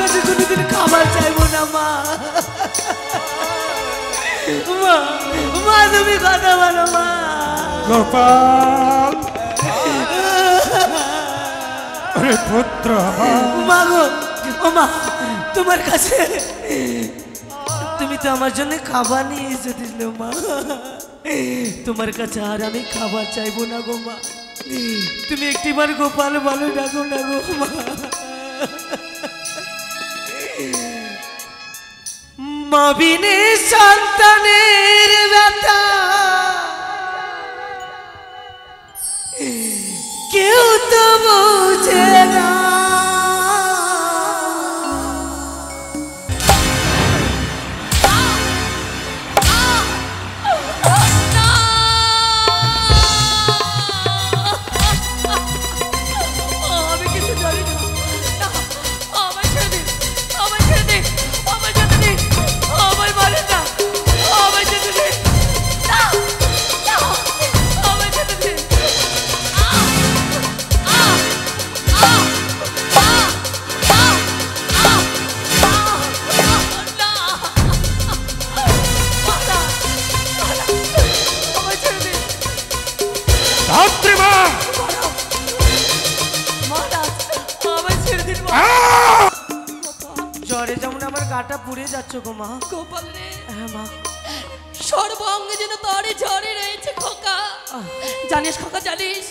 কাছে কোনোদিন খাবার চাইবো না মা। মা মা তুমি কথা বলো মা। গোপাল আরে পুত্র মা গো, ও মা তোমার কাছে তুমি তো আমার জন্য খাবার নিয়ে এসেছিল মা। তোমার কাছে আর আমি খাবার চাইবো না গো মা। তুমি একটিবার গোপাল বলো ডাকো না গো মা। মা বিনে সন্তানের ব্যথা কেউ তো বোঝে না। জ্বরে যেমন আমার গাটা পুড়ে যাচ্ছে গো মা। গোপাল রে, হ্যাঁ মা। সর্বঙ্গে যেন তোর জ্বরে রয়েছে খোকা। জানিস খোকা, জানিস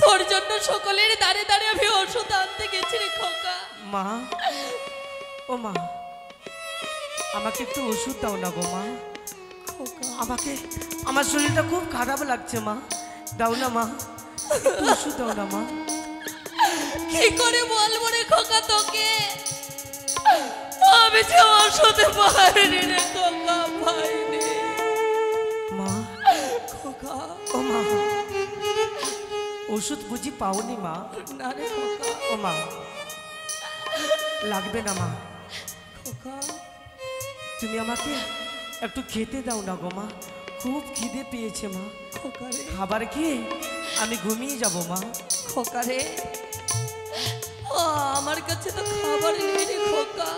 তোর জন্য সকলের দাঁড়ে দাঁড়িয়ে আমি ওষুধ আনতে গেছি রে খোকা। মা, ও মা, আমাকে একটু ওষুধ দাও না গো মা। খোকা আমাকে, আমার শরীরটা খুব খারাপ লাগছে মা। দাও না মা, একটু ওষুধ দাও না মা। কি করে বলবো রে খোকা তোকে, আমি যে ওষুধ পাইনি রে খোকা, পাইনি মা। খোকা ও মা, ওষুধ বুঝি পাওনি মা? না রে খোকা। ও মা, লাগবে না মা। খোকা তুমি আমাকে একটু খেতে দাও না গো মা, খুব খিদে পেয়েছে মা। খোকা রে, খাবার খেয়ে আমি ঘুমিয়ে যাব মা। খোকা রে, আমার কাছে তো খাবার নেই রে খোকা,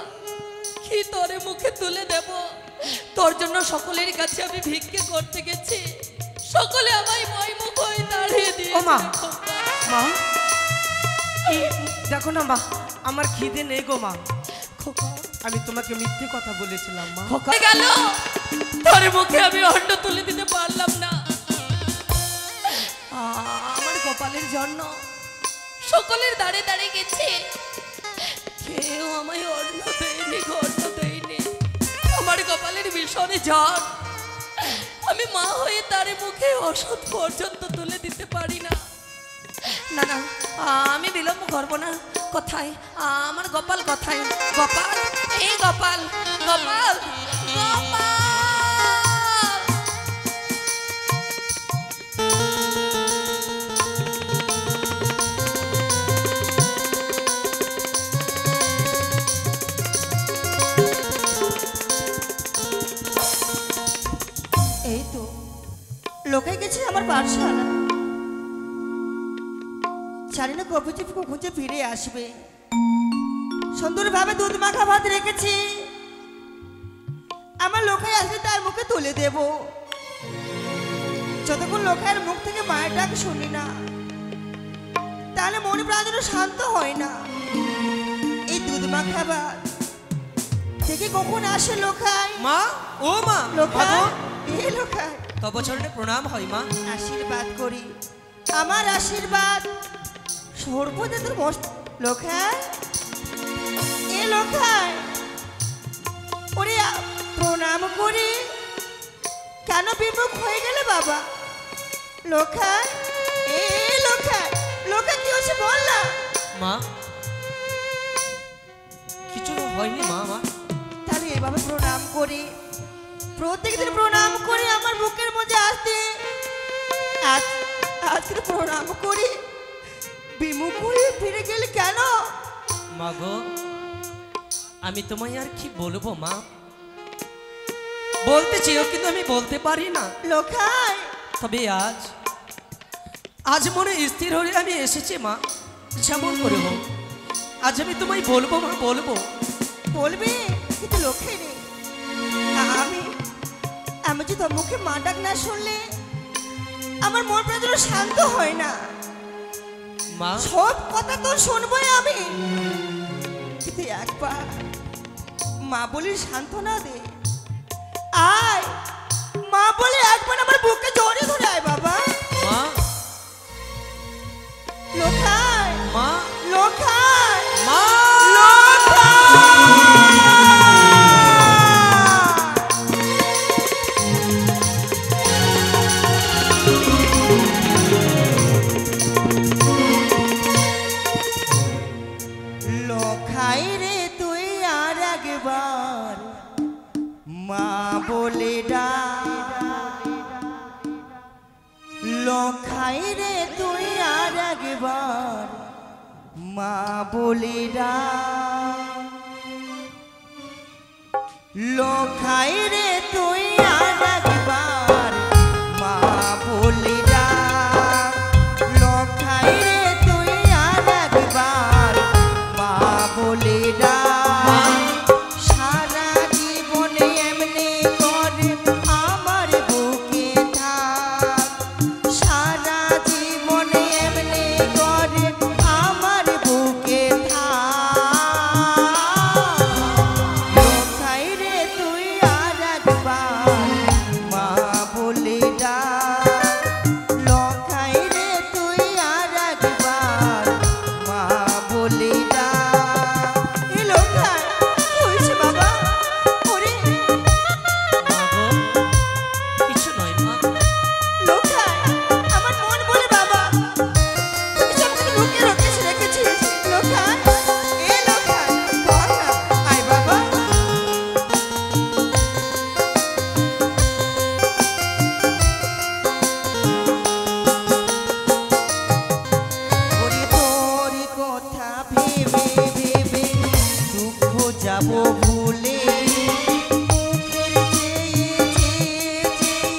কি তোরে মুখে তুলে দেব? তোর জন্য সকলের কাছে আমি ভিক্ষে করতে গেছি, সকলে আমায় মই মুখ হয়ে দাঁড়িয়ে দিয়ে। ও মা, মা দেখো না মা, আমার খিদে নেই গো মা। খোকা আমি তোমাকে মিথ্যে কথা বলেছিলাম মা। খোকা গেল, তোর মুখে আমি অন্ন তুলে দিতে পারলাম না। আমার গোপালের জন্য সকলের দাঁড়ে দাঁড়িয়ে গেছে, কেউ আমায় অন্ন দেয়নি, অন্ন দেয়নি। আমার গোপালের ভীষণে জ্বর, আমি মা হয়ে তার মুখে ওষুধ পর্যন্ত তুলে দিতে পারি না। না না, আমি বিলম্ব করবো না। কোথায় আমার গোপাল, কোথায় গোপাল? এই গোপাল, গোপাল, গোপাল। এই তো লোকে গেছে আমার পাঠশালা, জানি না কবে যে খুঁজে ফিরে আসবে। সুন্দরভাবে দুধ মাখা ভাত রেখেছি, আমার লোকে আসলে তার মুখে তুলে দেব। যতক্ষণ লোকের মুখ থেকে মায়ের ডাক শুনি না, তাহলে মনে প্রাণ যেন শান্ত হয় না। এই দুধ মাখা ভাত দেখে কখন আসে লোকায়। মা, ও মা, লোকায়, এ লোকায় তব চরণে প্রণাম হয় মা। আশীর্বাদ করি, আমার আশীর্বাদ সর্বদা তোর বস। লোকায়, এ লোকায়, ওরে প্রণাম করি। কেন বিমুখ হয়ে গেলে বাবা? লোকায়, এ লোকায়, লোকায় কি হচ্ছে বল না। মা, কিছু হয়নি মা আমার। তাহলে এভাবে প্রণাম করি, প্রত্যেকদিন প্রণাম করি আমার বুকের মধ্যে আসতে। আজকে প্রণাম করি, বিমুখ হয়ে ফিরে গেলে কেন? মা গো, আমি তোমায় আর কি বলবো মা, বলতে চেয়েও কিন্তু আমি বলতে পারি না। লোকায়, তবে আজ মনে স্থির হয়ে আমি এসেছি মা, যেমন করে হোক আজ আমি তোমায় বলবো মা, বলবো। বলবি কিন্তু লক্ষ্যে নেই। আমি আমি যে তোর মুখে মা ডাক না শুনলে আমার মন প্রাণ যেন শান্ত হয় না। মা সব কথা তো শুনবোই আমি, কিন্তু একবার মা বলি সান্ত্বনা দে। আয় মা বলে একবার আমার বুকে জড়িয়ে ধরে আয় বাবা। মা লোখায় মা লোখায় মা লোখাই রে তুই আর একবার মা বলে ডাক। লোখাই রে তুই আর একবার মা বলে ডাক। লোখাই রে তুই আর একবার মা বলে ডাক। লোখাই রে তুই আর একবার মা বলে ডাক। সারা জীবনে এমনি করে আমার বুকে থাক। সারা জীবনে এমনি করে আমার বুকে থাক। লোখাই রে তুই আর একবার মা বলে ডাক। লোখাই রে তুই আর একবার মা বলে ডাক। এ লোখাই হয়েছে বাবা? ওরে মা গো, কিছু নয় মা। লোখাই আমার মন বলে বাবা তুই সব কিছু লুকিয়ে রেখেছিস। লোখাই এ লোখাই বল না, আয় বাবা। ওরে তোর কথা ভেবে ভেবে দুঃখ যাব ভুলে। মুখের চেয়ে চেয়ে চেয়ে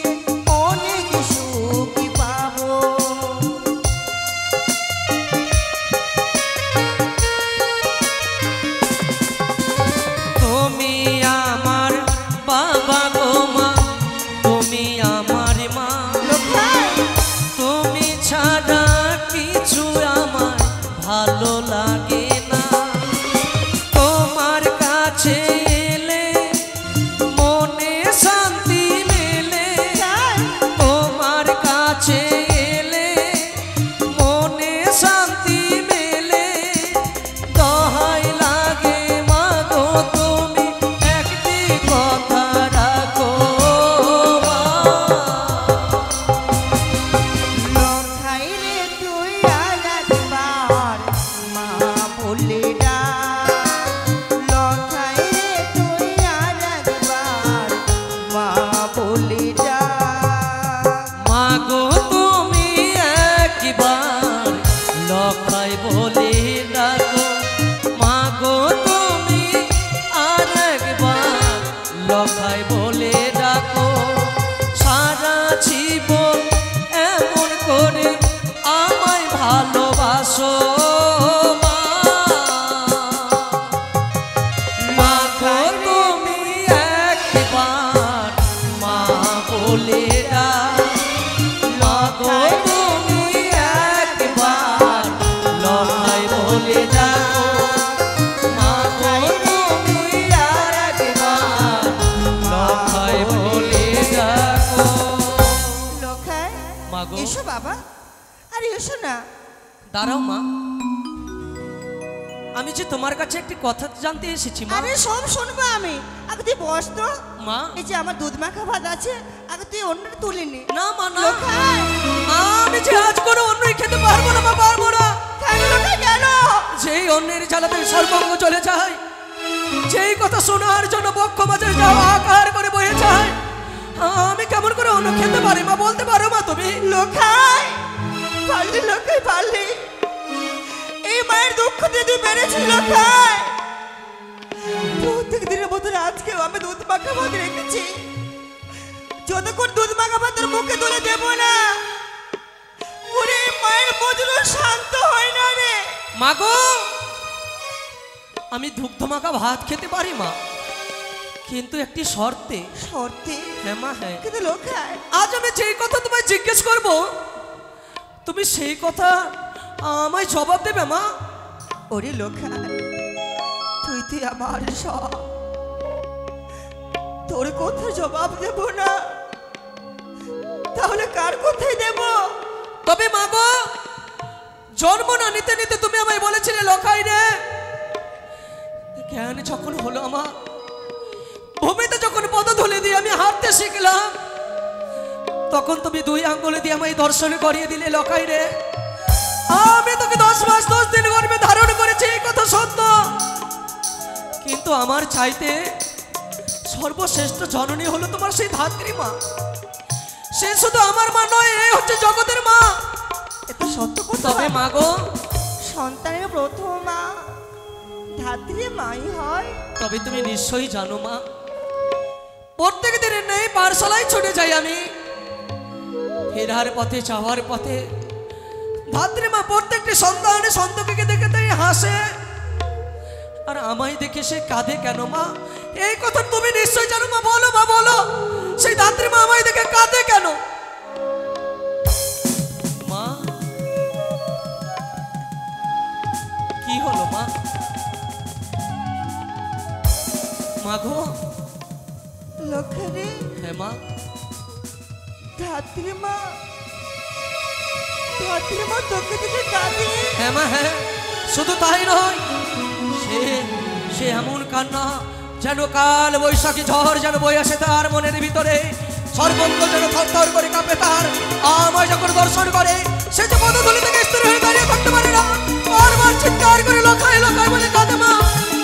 অনেক সুখ পাবো। তুমি আমার বাবা গো মা, তুমি আমার মা। লোখাই তুমি ছাড়া কিছু আমার ভালো লাগে না। তোমার কাছে এলে মনে শান্তি মেলে। তোমার কাছে এলে মনে শান্তি মেলে। দহাই লাগে মা গো তুমি একটি কথা রাখো মা। লোখাই রে তুই আর একবার মা বলে ডাক। লোখাই রে তুই আর একবার মা বলে ডাক। মা গো তুমি একবার লখাই বলে ডাকো। মা গো তুমি আর একবার লখাই বলে ডাকো। সারা জীবন এমন করে আমায় ভালোবাসো মা। মা গো তুমি একবার মা বলে ডাক। মা গো তুমি একবার লখাই বলে ডাকো। মা গো তুমি আর একবার লখাই বলে ডাকো। লোখাই মা গো। এসো বাবা, আরে এসো না। দাঁড়াও মা, আমি যে তোমার কাছে একটি কথা জানতে এসেছি মা। আরে সব শুনবো আমি, আগে তুই বস তো। মা এই যে আমার দুধ মাখা ভাত আছে, আগে তুই অন্যটা তুলে নে। না মা না, লোখাই আমি যে আজ করে অন্যই খেতে পারবো না মা, পারবো না। কেন লোখাই কেন? যেই অন্যের জ্বালাতে সর্বঙ্গ চলে যায়, যেই কথা শোনার জন্য বক্ষ মাঝে যাওয়া আকার করে বয়ে যায়, আমি কেমন করে অন্য খেতে পারি মা, বলতে পারো মা তুমি? লোখাই পারলি, লোখাই পারলি, এই মায়ের দুঃখ দিয়ে তুই পেরেছিস লোখাই। প্রত্যেক দিনের মতন আজকেও আমি দুধ মাখা ভাত রেখেছি। যতক্ষণ দুধ মাখা ভাত তোর মুখে তুলে দেবো না, ওরে মায়ের মজুর শান্ত হয় না রে। মাগো আমি দুগ্ধমাখা ভাত খেতে পারি মা, কিন্তু একটি শর্তে। শর্তে? হ্যাঁ মা, হ্যাঁ। কিন্তু লোখাই, আজ আমি যেই কথা তোমায় জিজ্ঞেস করব, তুমি সেই কথা আমায় জবাব দেবে মা। ওরে লোখাই, তুই আমার সব, তোর কথা জবাব দেব না, তাহলে কার কথাই দেব? তবে মা গো, জন্ম না নিতে নিতে তুমি আমায় বলেছিলে লোখাই রে, জ্ঞান যখন হলো আমার, ভূমিতে যখন পদধূলি দিয়ে আমি হাঁটতে শিখলাম, তখন তুমি 2 আঙ্গুলে দিয়ে আমায় দর্শন করিয়ে দিলে লোখাই রে। আমি তোকে 10 মাস 10 দিন গর্ভে ধারণ করেছি, এই কথা সত্য, কিন্তু আমার চাইতে সর্বশ্রেষ্ঠ জননী হলো তোমার সেই ধাত্রী মা। সে শুধু আমার মা নয়, এই হচ্ছে জগতের মা। এটা সত্য কথা। তবে মা গো, সন্তানের প্রথম মা ধাত্রী মাই হয়। তবে তুমি নিশ্চয়ই জানো মা, প্রত্যেক দিনের নেই পাঠশালায় ছুটে যাই আমি, ফেরার পথে যাওয়ার পথে ধাত্রী মা প্রত্যেকটি সন্তানকে দেখে তাই হাসে, আর আমায় দেখে সে কাঁদে কেন মা? এই কথা তুমি নিশ্চয়ই জানো মা, বলো মা, বলো সেই ধাত্রী মা আমায় দেখে কাঁদে কেন মা? কি হলো মা? মা গো। লোখারে, হ্যাঁ মা। ধাত্রী মা তোকে দেখে কাঁদে? হ্যাঁ মা, হ্যাঁ। শুধু তাই নয়, সে এমন কান্না যেন কাল বৈশাখী ঝড় যেন বয়ে আসে তার মনের ভিতরে, সর্বঙ্গ যেন থরথর করে কাঁপে তার। আমায় যখন দর্শন করে, সে যে পদধূলি থেকে স্থির হয়ে দাঁড়িয়ে থাকতে পারে না, বারবার চিৎকার করে লোকায় লোকায় বলে কাঁদে মা।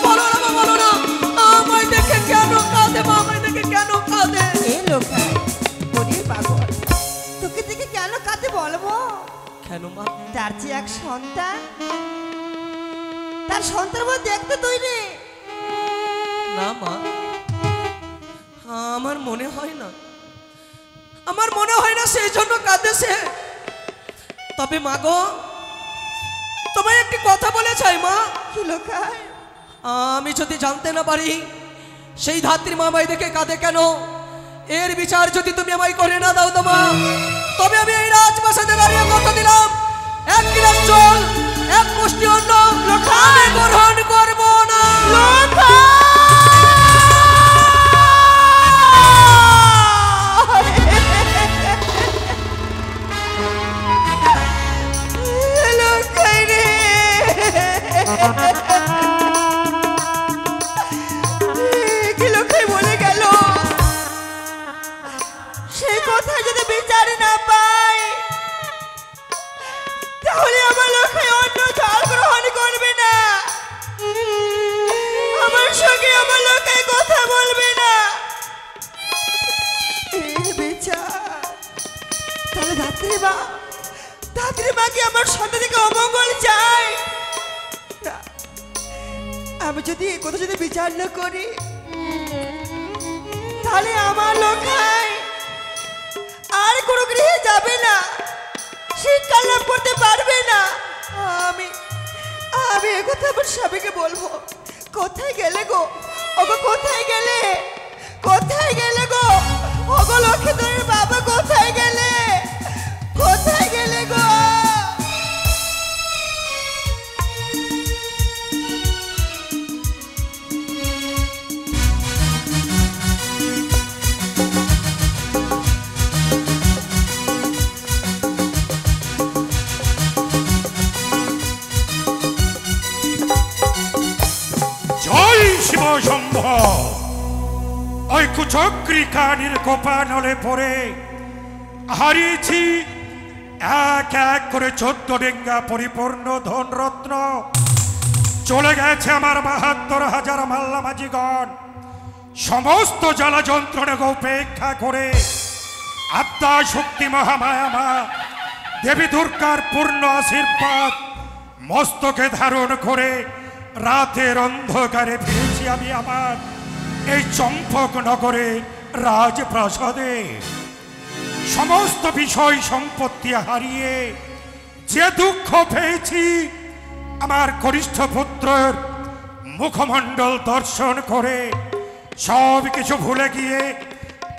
বলো না মা, বলো না, আমায় দেখে কেন কাঁদে মা? আমায় দেখে কেন কাঁদে? এ লোখাই, ওরে পাগল, তোকে দেখে কেন কাঁদে বলবো? কেন মা? তার যে এক সন্তান, তার সন্তান বলে দেখতে তৈরি। না মা, আমার মনে হয় না, আমার মনে হয় না সেই জন্য কাঁদেছে। তবে মা গো, তোমায় একটি কথা বলে চাই মা। কি লোখাই? আমি যদি জানতে না পারি সেই ধাত্রী মা আমায় দেখে কাঁদে কেন, এর বিচার যদি তুমি আমায় করে না দাও তো মা, তবে আমি এই রাজপ্রাসাদে দাঁড়িয়ে কথা দিলাম, 1 গ্লাস জল 1 মুষ্টি অন্ন আমি গ্রহণ করব না। লোখাই রে, কি লোখাই বলে গেল? সেই কথা যদি বিচার না পাই, তাহলে আমার লোখাই অন্য জল গ্রহণ করবে না, আমার সঙ্গে আমার লোখাই কথা বলবে না। এই বিচার, তাহলে ধাত্রী মা কি আমার সন্তানকে অমঙ্গল চাই? না, আমি যদি এই কথা যদি বিচার না করি, তাহলে আমার লোখাই আর কোনো গৃহে যাবে না, শিক্ষা লাভ করতে পারবে না। আমি এ কথা আমার স্বামীকে বলবো। কোথায় গেলে গো? ওগো কোথায় গেলে? কোথায় গেলে গো? ওগো লক্ষ্মীধরের বাবা কোথায় গেলে? কোথায় গেলে গো? শম্ভ, ওই কুচক্রী কানির কোপানলে পড়ে হারিয়েছি এক এক করে 14 ডেঙ্গা পরিপূর্ণ ধনরত্ন। চলে গেছে আমার 72,000 মাল্লা মাঝিগণ। সমস্ত জ্বালা যন্ত্রণাকে উপেক্ষা করে আত্মা শক্তি মহামায়া মা দেবী দুর্গার পূর্ণ আশীর্বাদ মস্তকে ধারণ করে রাতের অন্ধকারে ফিরেছি আমি আমার এই চম্পক নগরে রাজপ্রাসাদে। সমস্ত বিষয় সম্পত্তি হারিয়ে যে দুঃখ পেয়েছি, আমার কনিষ্ঠ পুত্রের মুখমণ্ডল দর্শন করে সব কিছু ভুলে গিয়ে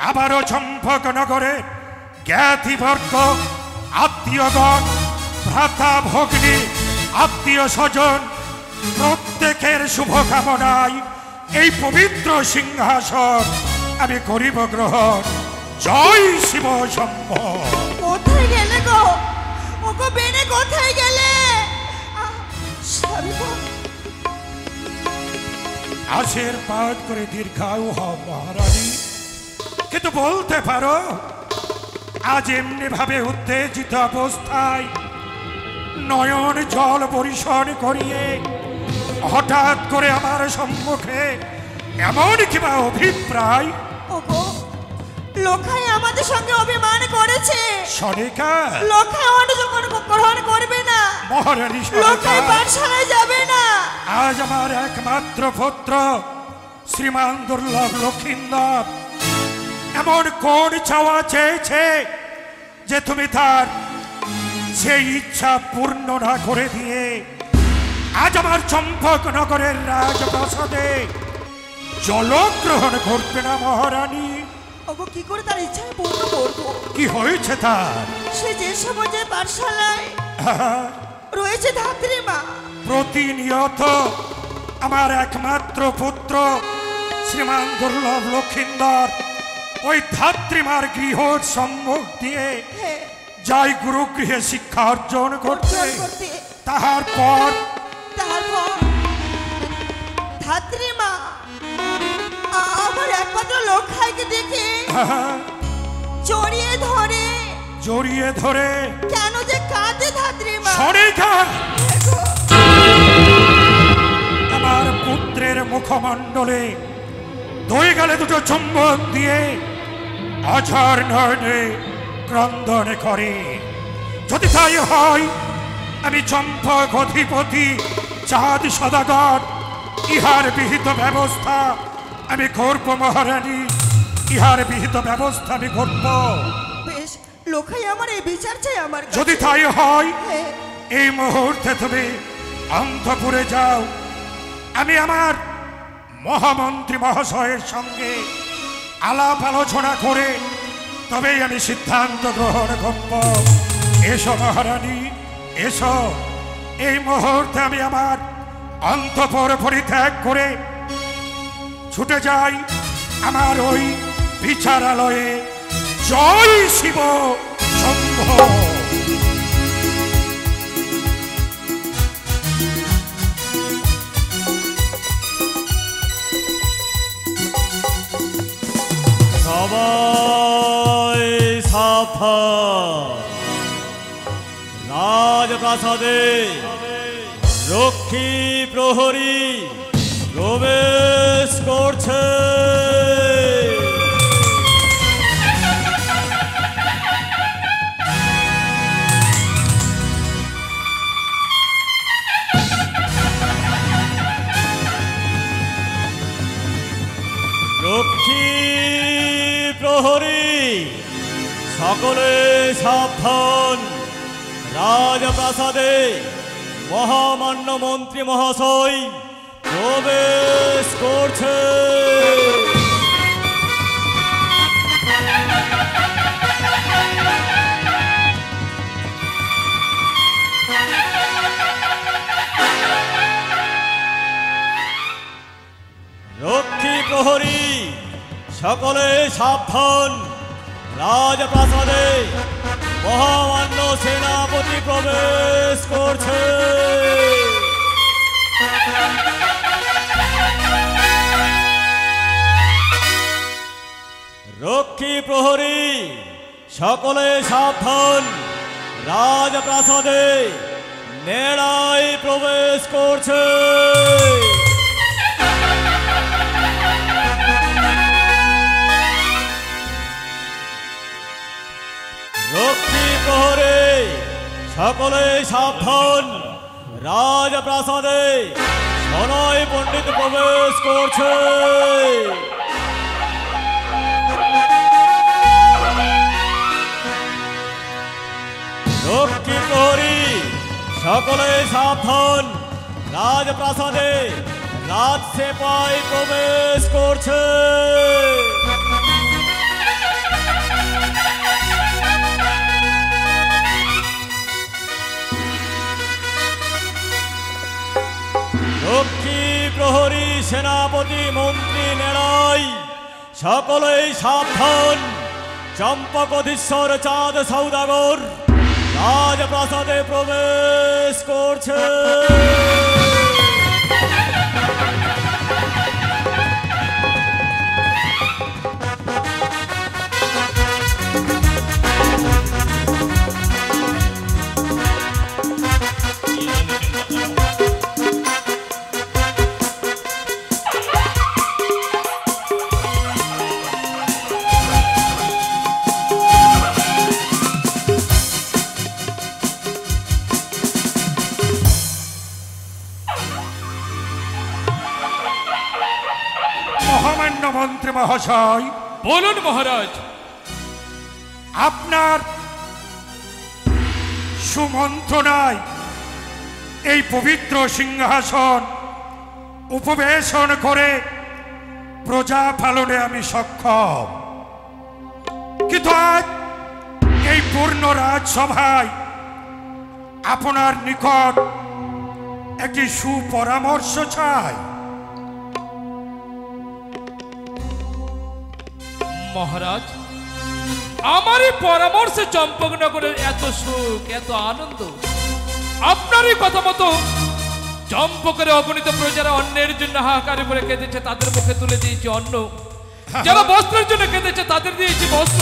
আবারও চম্পকনগরে জ্ঞাতিবর্গ, আত্মীয়গণ, ভ্রাতা ভগ্নী, আত্মীয় স্বজন প্রত্যেকের শুভকামনায় এই পবিত্র সিংহাসন আমি করিব গ্রহণ। জয় শিব শম্ভ। কোথায় গেলে গো? ওগো বেনে কোথায় গেলে? স্বামী গো, আশীর্বাদ করে দীর্ঘায়ু হও মহারানী। কিন্তু বলতে পারো আজ এমনি ভাবে উত্তেজিত অবস্থায় নয়ন জল বরিশন করিয়ে হঠাৎ করে আমার সম্মুখে এমন কিবা অভিপ্রায়? ওগো লোখাই আমাদের সঙ্গে অভিমান করেছে। সনিকা লোখাই অনুযোজন গ্রহণ করবে না। মহারানী লোখাই সনিকা, পাঠশালায় যাবে না। আজ আমার একমাত্র পুত্র শ্রীমান দুর্লভ লক্ষিন্দর এমন কোন চাওয়া চেয়েছে যে তুমি তার সেই ইচ্ছা পূর্ণ না করে দিয়ে আজ আমার চম্পকনগরের রাজপ্রাসাদে জলগ্রহণ করবে না মহারানী? ওগো কি করে তার ইচ্ছা পূর্ণ করবো? কি হয়েছে তার? সে যে সময় যে পাঠশালায় রয়েছে ধাত্রী মা, প্রতিনিয়ত আমার একমাত্র পুত্র শ্রীমান দুর্লভ লক্ষিন্দর ওই ধাত্রীমার গৃহ সম্মুখ দিয়ে হ্যাঁ, যাই গুরুগৃহে শিক্ষা অর্জন করতে। অর্জন করতে। তারপর তারপর ধাত্রী মা আমার একমাত্র লোখাইকে দেখে জড়িয়ে ধরে কেন যে কাঁদে ধাত্রী মা। সনিকা, আমার পুত্রের মুখমণ্ডলে দুই গালে দুটো চুম্বন দিয়ে অঝর নয়নে ক্রন্দন করে। যদি তাই হয় আমি চম্পক অধিপতি চাঁদ সদাগর ইহার বিহিত ব্যবস্থা আমি করব মহারানী, ইহার বিহিত ব্যবস্থা আমি করব। বেশ, লোখাই আমার এই বিচার চাই আমার কাছে। যদি তাই হয় হ্যাঁ, এই মুহূর্তে তুমি অন্তপুরে যাও, আমি আমার মহামন্ত্রী মহাশয়ের সঙ্গে আলাপ আলোচনা করে তবেই আমি সিদ্ধান্ত গ্রহণ করব। এসো মহারানী, এসো। এই মুহূর্তে আমি আমার অন্তপুর পরিত্যাগ করে ছুটে যাই আমার ওই বিচারালয়ে। জয় শিব শম্ভ। সবাই সাবধান। রাজপ্রাসাদে রক্ষী প্রহরী প্রবেশ করছে। রক্ষী প্রহরী সকলে সাবধান। রাজপ্রাসাদে মহামান্য মন্ত্রী মহাশয় প্রবেশ করছে। রক্ষী প্রহরী সকলে সাবধান। রাজপ্রাসাদে মহামান্য সেনাপতি প্রবেশ করছে। রক্ষী প্রহরী সকলে সাবধান। রাজপ্রাসাদে নেড়াই প্রবেশ করছে। রক্ষী প্রহরী সকলে সাবধান। রাজপ্রাসাদে সনয় পণ্ডিত প্রবেশ করছে। রক্ষী প্রহরী সকলে সাবধান। রাজপ্রাসাদে রাজসেবায় প্রবেশ করছে। রক্ষী প্রহরী সেনাপতি মন্ত্রী নেড়াই সকলেই সাবধান। চম্পকধীশ্বর চাঁদ সৌদাগর রাজপ্রাসাদে প্রবেশ করছে। মহামান্য মন্ত্রী মহাশয়, বলুন মহারাজ। আপনার সুমন্ত্রণায় এই পবিত্র সিংহাসন উপবেশন করে প্রজা পালনে আমি সক্ষম, কিন্তু আজ এই পূর্ণ রাজসভায় আপনার নিকট একটি সুপরামর্শ চাই। মহারাজ, আমার এই পরামর্শে চম্পকনগরের এত সুখ, এত আনন্দ, আপনারই কথা মতো চম্পকের অগণিত প্রজারা অন্যের জন্য হাহাকার করে কেঁদেছে, তাদের মুখে তুলে দিয়েছি অন্ন। যারা বস্ত্রের জন্য কেঁদেছে তাদের দিয়েছি বস্ত্র।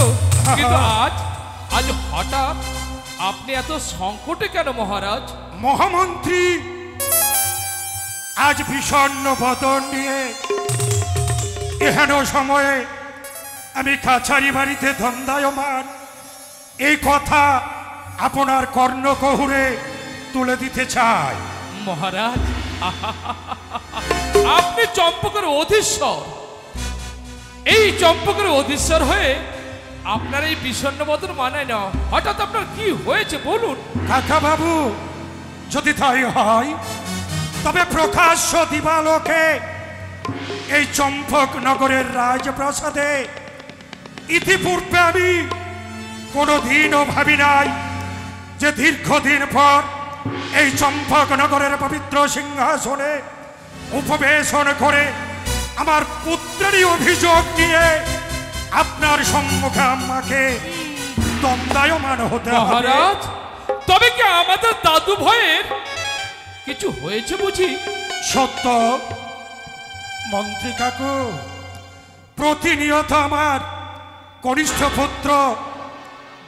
কিন্তু আজ আজ হঠাৎ আপনি এত সংকটে কেন মহারাজ? মহামন্ত্রী, আজ বিষণ্ণ বদন নিয়ে এহেন সময়ে আমি কাছারি বাড়িতে ধন্দায়মান, এই কথা আপনার কর্ণকহুরে তুলে দিতে চাই। মহারাজ, আপনি চম্পকের অধীশ্বর। এই চম্পকের অধীশ্বর হয়ে আপনার এই বিষণ্ণ বদন মানায় না। হঠাৎ আপনার কি হয়েছে বলুন। কাকা বাবু, যদি তাই হয় তবে প্রকাশ্য দিবালোকে এই চম্পক নগরের রাজপ্রাসাদে ইতিপূর্বে আমি কোনোদিনও ভাবি নাই যে দীর্ঘদিন পর এই চম্পক নগরের পবিত্র সিংহাসনে উপবেশন করে আমার পুত্রেরই অভিযোগ নিয়ে আপনার সম্মুখে আমাকে দণ্ডায়মান হতে হবে। মহারাজ, তবে কি আমাদের দাদু ভয়ের কিছু হয়েছে বুঝি? সত্য মন্ত্রী কাকু, প্রতিনিয়ত আমার কনিষ্ঠ পুত্র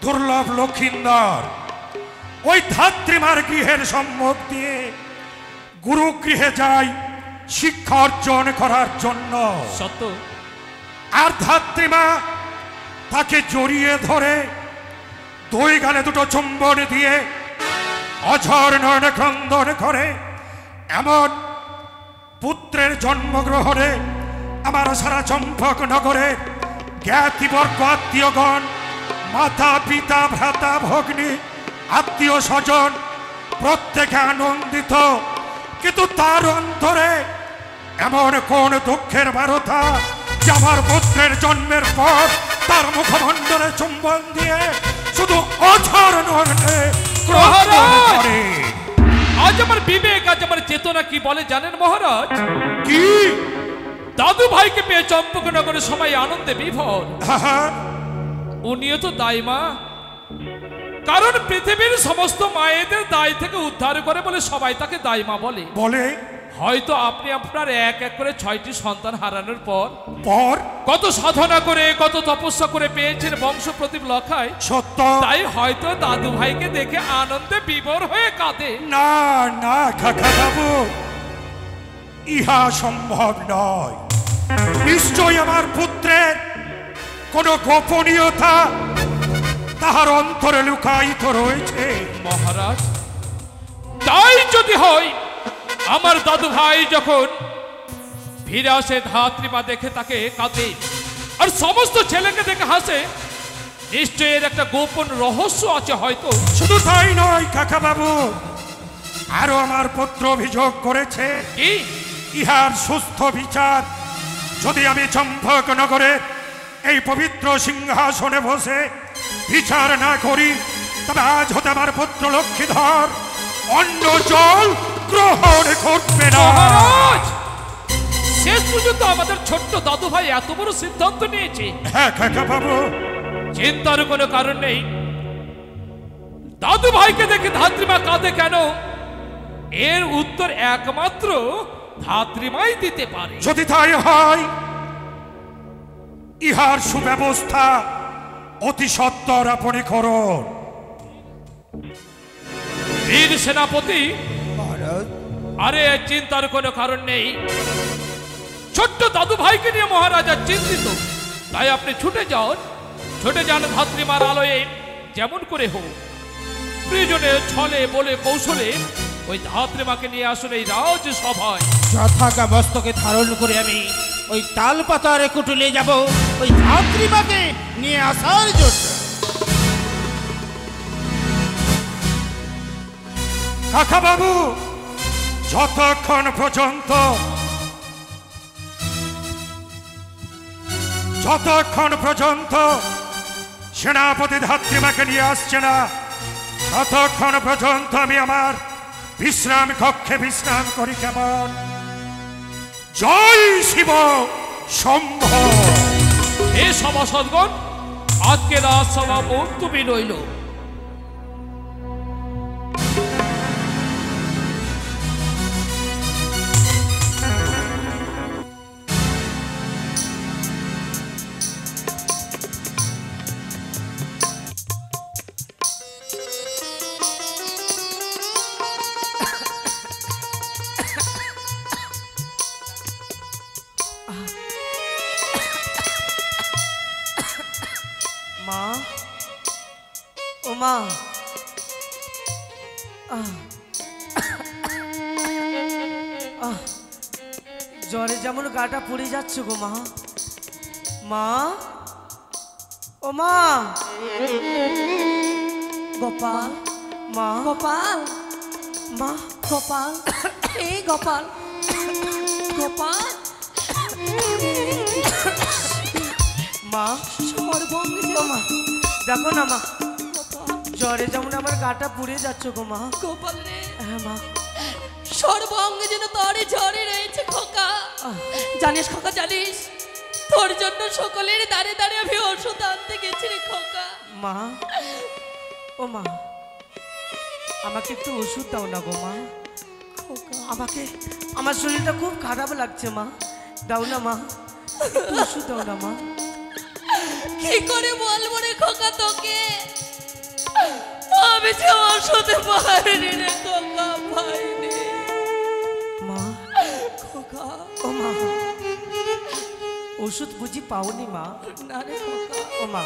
দুর্লভ লক্ষিন্দর ওই ধাত্রীমার গৃহের সম্মুখ দিয়ে গুরুগৃহে যায় শিক্ষা অর্জন করার জন্য। সত্য। আর ধাত্রীমা তাকে জড়িয়ে ধরে দুই গালে দুটো চুম্বন দিয়ে অঝর নয়নে ক্রন্দন করে। এমন পুত্রের জন্মগ্রহণে আমার সারা চম্পক নগরে জ্ঞাতিবর্গ, আত্মীয়গণ, মাতা পিতা ভ্রাতা ভগ্নী, আত্মীয় স্বজন প্রত্যেকে আনন্দিত, কিন্তু তার অন্তরে এমন কোন দুঃখের বারতা যে আমার পুত্রের জন্মের পর তার মুখমণ্ডলে চুম্বন দিয়ে শুধু অঝর নয়নে ক্রন্দন করে। আজ আমার বিবেক, আজ আমার চেতনা কি বলে জানেন মহারাজ? কি? দাদু ভাইকে পেয়ে চম্পকনগরে সবাই আনন্দে বিভোর। হ্যাঁ, উনিও তো দায় মা, কারণ পৃথিবীর সমস্ত মায়েদের দায় থেকে উদ্ধার করে বলে সবাই তাকে দায় মা বলে। বলে হয়তো আপনি আপনার এক এক করে 6টি সন্তান হারানোর পর পর কত সাধনা করে, কত তপস্যা করে পেয়েছেন বংশ প্রদীপ লখায়। সত্য। তাই হয়তো দাদু ভাইকে দেখে আনন্দে বিভোর হয়ে কাঁদে। না না কাকা বাবু, ইহা সম্ভব নয়। নিশ্চয় আমার পুত্রের কোন গোপনীয়তা তাহার অন্তরে লুকায়িত রয়েছে। মহারাজ, তাই যদি হয়, আমার দাদু ভাই যখন ফিরে আসে ধাত্রীমা দেখে তাকে কাঁদে, আর সমস্ত ছেলেকে দেখে হাসে, নিশ্চয় এর একটা গোপন রহস্য আছে হয়তো। শুধু তাই নয় কাকা বাবু, আরো আমার পুত্র অভিযোগ করেছে কি? ইহার সুস্থ বিচার যদি আমি চম্পকনগরে এই পবিত্র সিংহাসনে বসে বিচার না করি, তবে আজ হতে আমার পুত্র লক্ষ্মীধর অন্য জল গ্রহণ করবে না। মহারাজ, শেষ পর্যন্ত আমাদের ছোট্ট দাদু ভাই এত বড় সিদ্ধান্ত নিয়েছে। হ্যাঁ কাকা বাবু, চিন্তার কোনো কারণ নেই। দাদু ভাইকে দেখে ধাত্রীমা কাঁদে কেন, এর উত্তর একমাত্র ধাত্রীমাই দিতে পারে। যদি তাই হয় ইহার সুব্যবস্থা অতি সত্বর আপনি করুন। বীর সেনাপতি, মহারাজ, আরে চিন্তার কোনো কারণ নেই। ছোট্ট দাদু ভাইকে নিয়ে মহারাজা চিন্তিত, তাই আপনি ছুটে যান ধাত্রীমার আলোয়ে যেমন করে হোক। প্রয়োজনে ছলে বলে কৌশলে ওই ধাত্রীমাকে নিয়ে আসুন এই রাজসভায়। যথাকা মস্তকে ধারণ করে আমি ওই তাল পাতার কুটুলে যাব ওই ধাত্রীমাকে নিয়ে আসার জন্য। কাকা বাবু, যতক্ষণ পর্যন্ত সেনাপতি ধাত্রীমাকে নিয়ে আসছে না, ততক্ষণ পর্যন্ত আমি আমার বিশ্রাম কক্ষে বিশ্রাম করি। কেমন? জয় শিব শম্ভ। এ সভাসদগণ, আজকে রাজসভা মুলতুবি রইল। মা, ও মা, জ্বরে যেমন গাটা পড়ে যাচ্ছে গো মা। মা, ও মা, গোপাল, মা, গোপাল, মা, গোপাল, এই গোপাল, গোপাল, মা, সর্বঙ্গে ও মা, দেখো না মা, গোপাল, জ্বরে যেমন আমার গাটা পুড়ে যাচ্ছে গো মা। গোপাল রে, হ্যাঁ মা, সর্বঙ্গে যেন তোর ঝরে রয়েছে খোকা। জানিস খোকা, জানিস তোর জন্য সকলের দাঁড়ে দাঁড়িয়ে আমি ওষুধ আনতে গেছি রে খোকা। মা, ও মা, আমাকে একটু ওষুধ দাও না গো মা। খোকা, আমার শরীরটা খুব খারাপ লাগছে মা, দাও না মা, একটু ওষুধ দাও না মা। কি করে বলবো রে খোকা তোকে, আমি যে ওষুধ পাইনি রে খোকা, পাইনি। মা, খোকা, ও মা, ওষুধ বুঝি পাওনি মা? না রে খোকা, ও মা,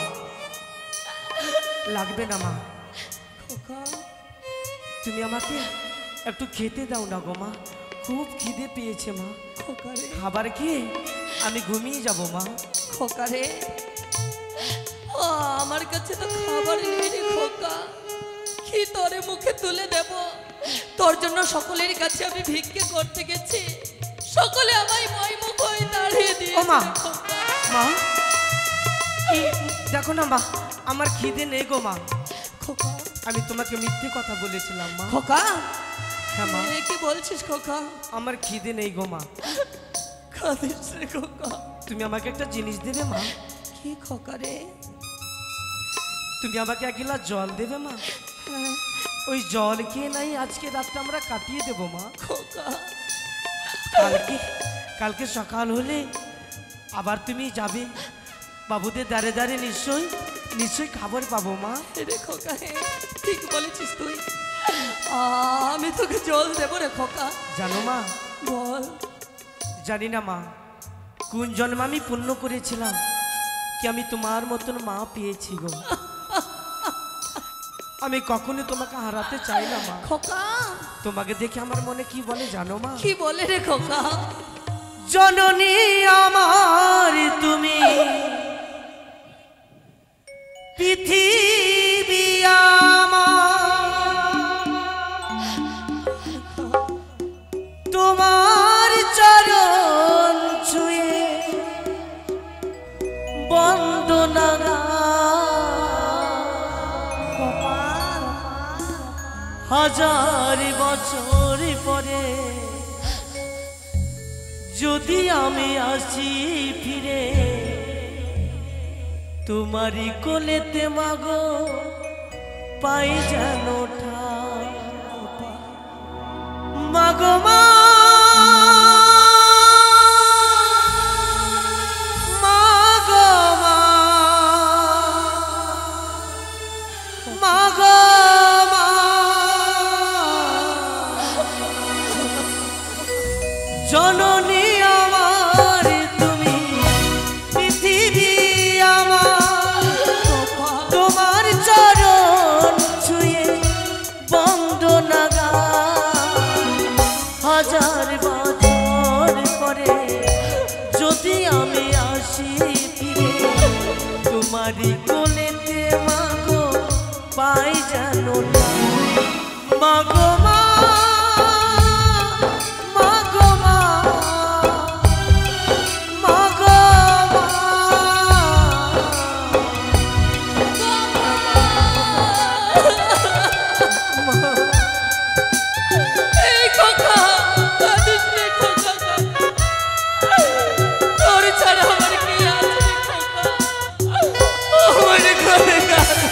লাগবে না মা, খোকা, তুমি আমাকে একটু খেতে দাও না গো মা, খুব খিদে পেয়েছে মা। খোকা রে, খাবার খেয়ে আমি ঘুমিয়ে যাব মা। খোকা রে, ও আমার কাছে তো খাবার নেই রে খোকা, কি তোরে মুখে তুলে দেব? তোর জন্য সকলের কাছে আমি ভিক্ষে করতে গেছি, সকলে আমায় ময়মুখ হয়ে দাঁড়িয়ে দিয়ে ও মা, খোকা। মা, দেখো না মা, আমার খিদে নেই গো মা। খোকা, আমি তোমাকে মিথ্যে কথা বলেছিলাম মা। খোকা, হ্যাঁ মা, এ কি বলছিস খোকা? আমার খিদে নেই গো মা। কাঁদিস রে খোকা, তুমি আমাকে একটা জিনিস দেবে মা? কি খোকা রে? তুমি আমাকে এক গিলাস জল দেবে মা? হ্যাঁ, ওই জল খেয়ে নাই আজকে রাতটা আমরা কাটিয়ে দেবো মা। খোকা, কালকে সকাল হলে আবার তুমি যাবে বাবুদের দাঁড়ে দাঁড়ে, নিশ্চয়ই খাবার পাবো মা। রে খোকা, হে, ঠিক বলেছিস তুই। আমি তোকে জল দেবো রে খোকা। জানো মা, বল। জানি না মা, কোন জন্ম আমি পুণ্য করেছিলাম কি আমি তোমার মতন মা পেয়েছি গো। আমি কখনো তোমাকে হারাতে চাই না মা। খোকা, তোমাকে দেখে আমার মনে কি বলে জানো মা? কি বলে রে খোকা? জননী আমার তুমি, পৃথিবী আমার, তোমার চরণে হাজার বছর পরে যদি আমি আসি ফিরে তোমারি কোলেতে মাগো পাই যেন ঠাই মাগো মা মাগো মা মাগো মা জননী আমার তুমি পৃথিবী আমার তোমার চরণ ছুঁয়ে বন্দনা গাই হাজার বছর পরে যদি আমি আসি ফিরে তোমারই কোলেতে মাগো পাই যেন মাগো মা মাগো মা মাগো মা এই খোকা কাঁদিস রে খোকা তোর ছাড়া আমার কি আছে রে খোকা আমার ঘরে কাঁদে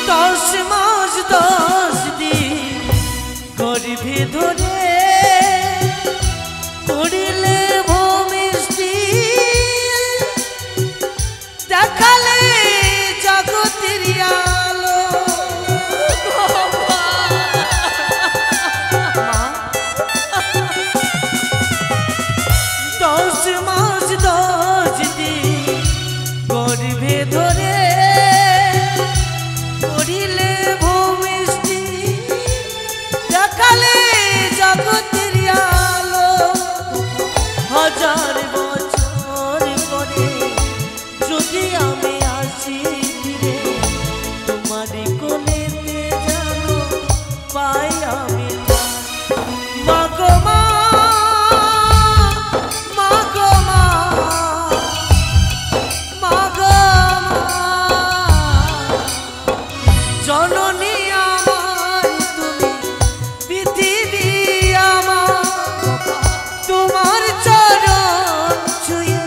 দশ মাস 10 দিন গর্ভে ধরে করিলে ভূমিষ্ঠি দেখালে জগতের আলো দশ মাস 10 দিন গর্ভে ধরে করিলে ভূমিষ্ঠি দেখালে জগতের আলো হাজার বছর পরে যদি আমি আসি ফিরে তোমারই কোলেতে যেন পাই আমি মাগো মা মাগো মা মাগো মা জননী আমার তুমি পৃথিবী আমার তোমার চরণ ছুঁয়ে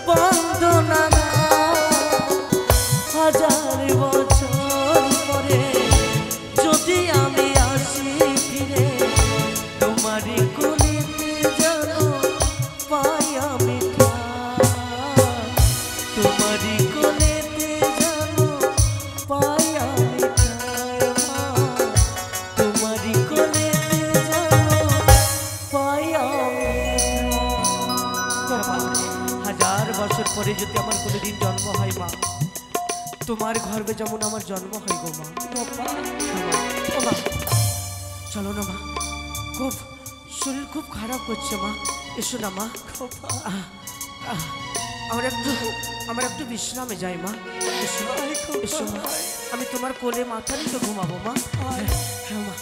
বন্দনা হাজার বছর পরে যদি আমি আসি ফিরে তোমারই কোলেতে যেন পাই আমি ঠাই তোমারই কোলেতে যেন পাই আমি ঠাই মা তোমারই কোলেতে যেন পাই আমি ঠাই। হাজার বছর পরে যদি আমার কোনোদিন জন্ম হয় মা তোমার গর্ভে যেমন আমার জন্ম হয় গো মা ও মা চলো না মা খুব শরীর খুব খারাপ করছে মা এসো না মা আমার একটু বিশ্রামে যাই মা এসো এসো মা আমি তোমার কোলে মাথা রেখে ঘুমাবো মা হ্যাঁ মা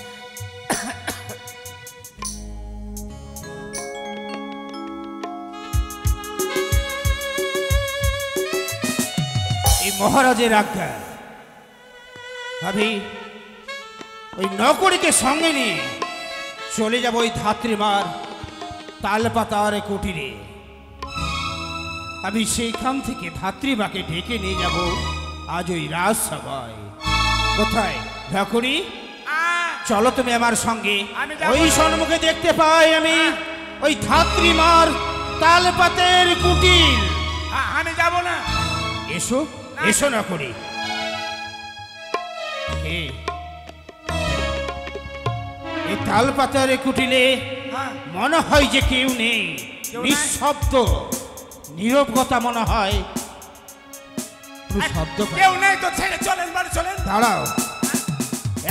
এই মহারাজের আজ্ঞা ভাবি ওই নকরীকে সঙ্গে নিয়ে চলে যাব ওই ধাত্রীমার তালপাতার কুটিরে আমি সেইখান থেকে ধাত্রীমাকে ডেকে নিয়ে যাব আজ ওই রাজসভায় কোথায় নকরী চলো তুমি আমার সঙ্গে ওই সম্মুখে দেখতে পাই আমি ওই ধাত্রীমার তালপাতের কুটির আমি যাব না এসো এসো নকরী এই তালপাতার কুটিলে মনে হয় যে কেউ নেই নিঃশব্দ নীরবতা মনে হয় শব্দ কেউ নেই তো ছেড়ে চলেন বাড়ি চলেন দাঁড়াও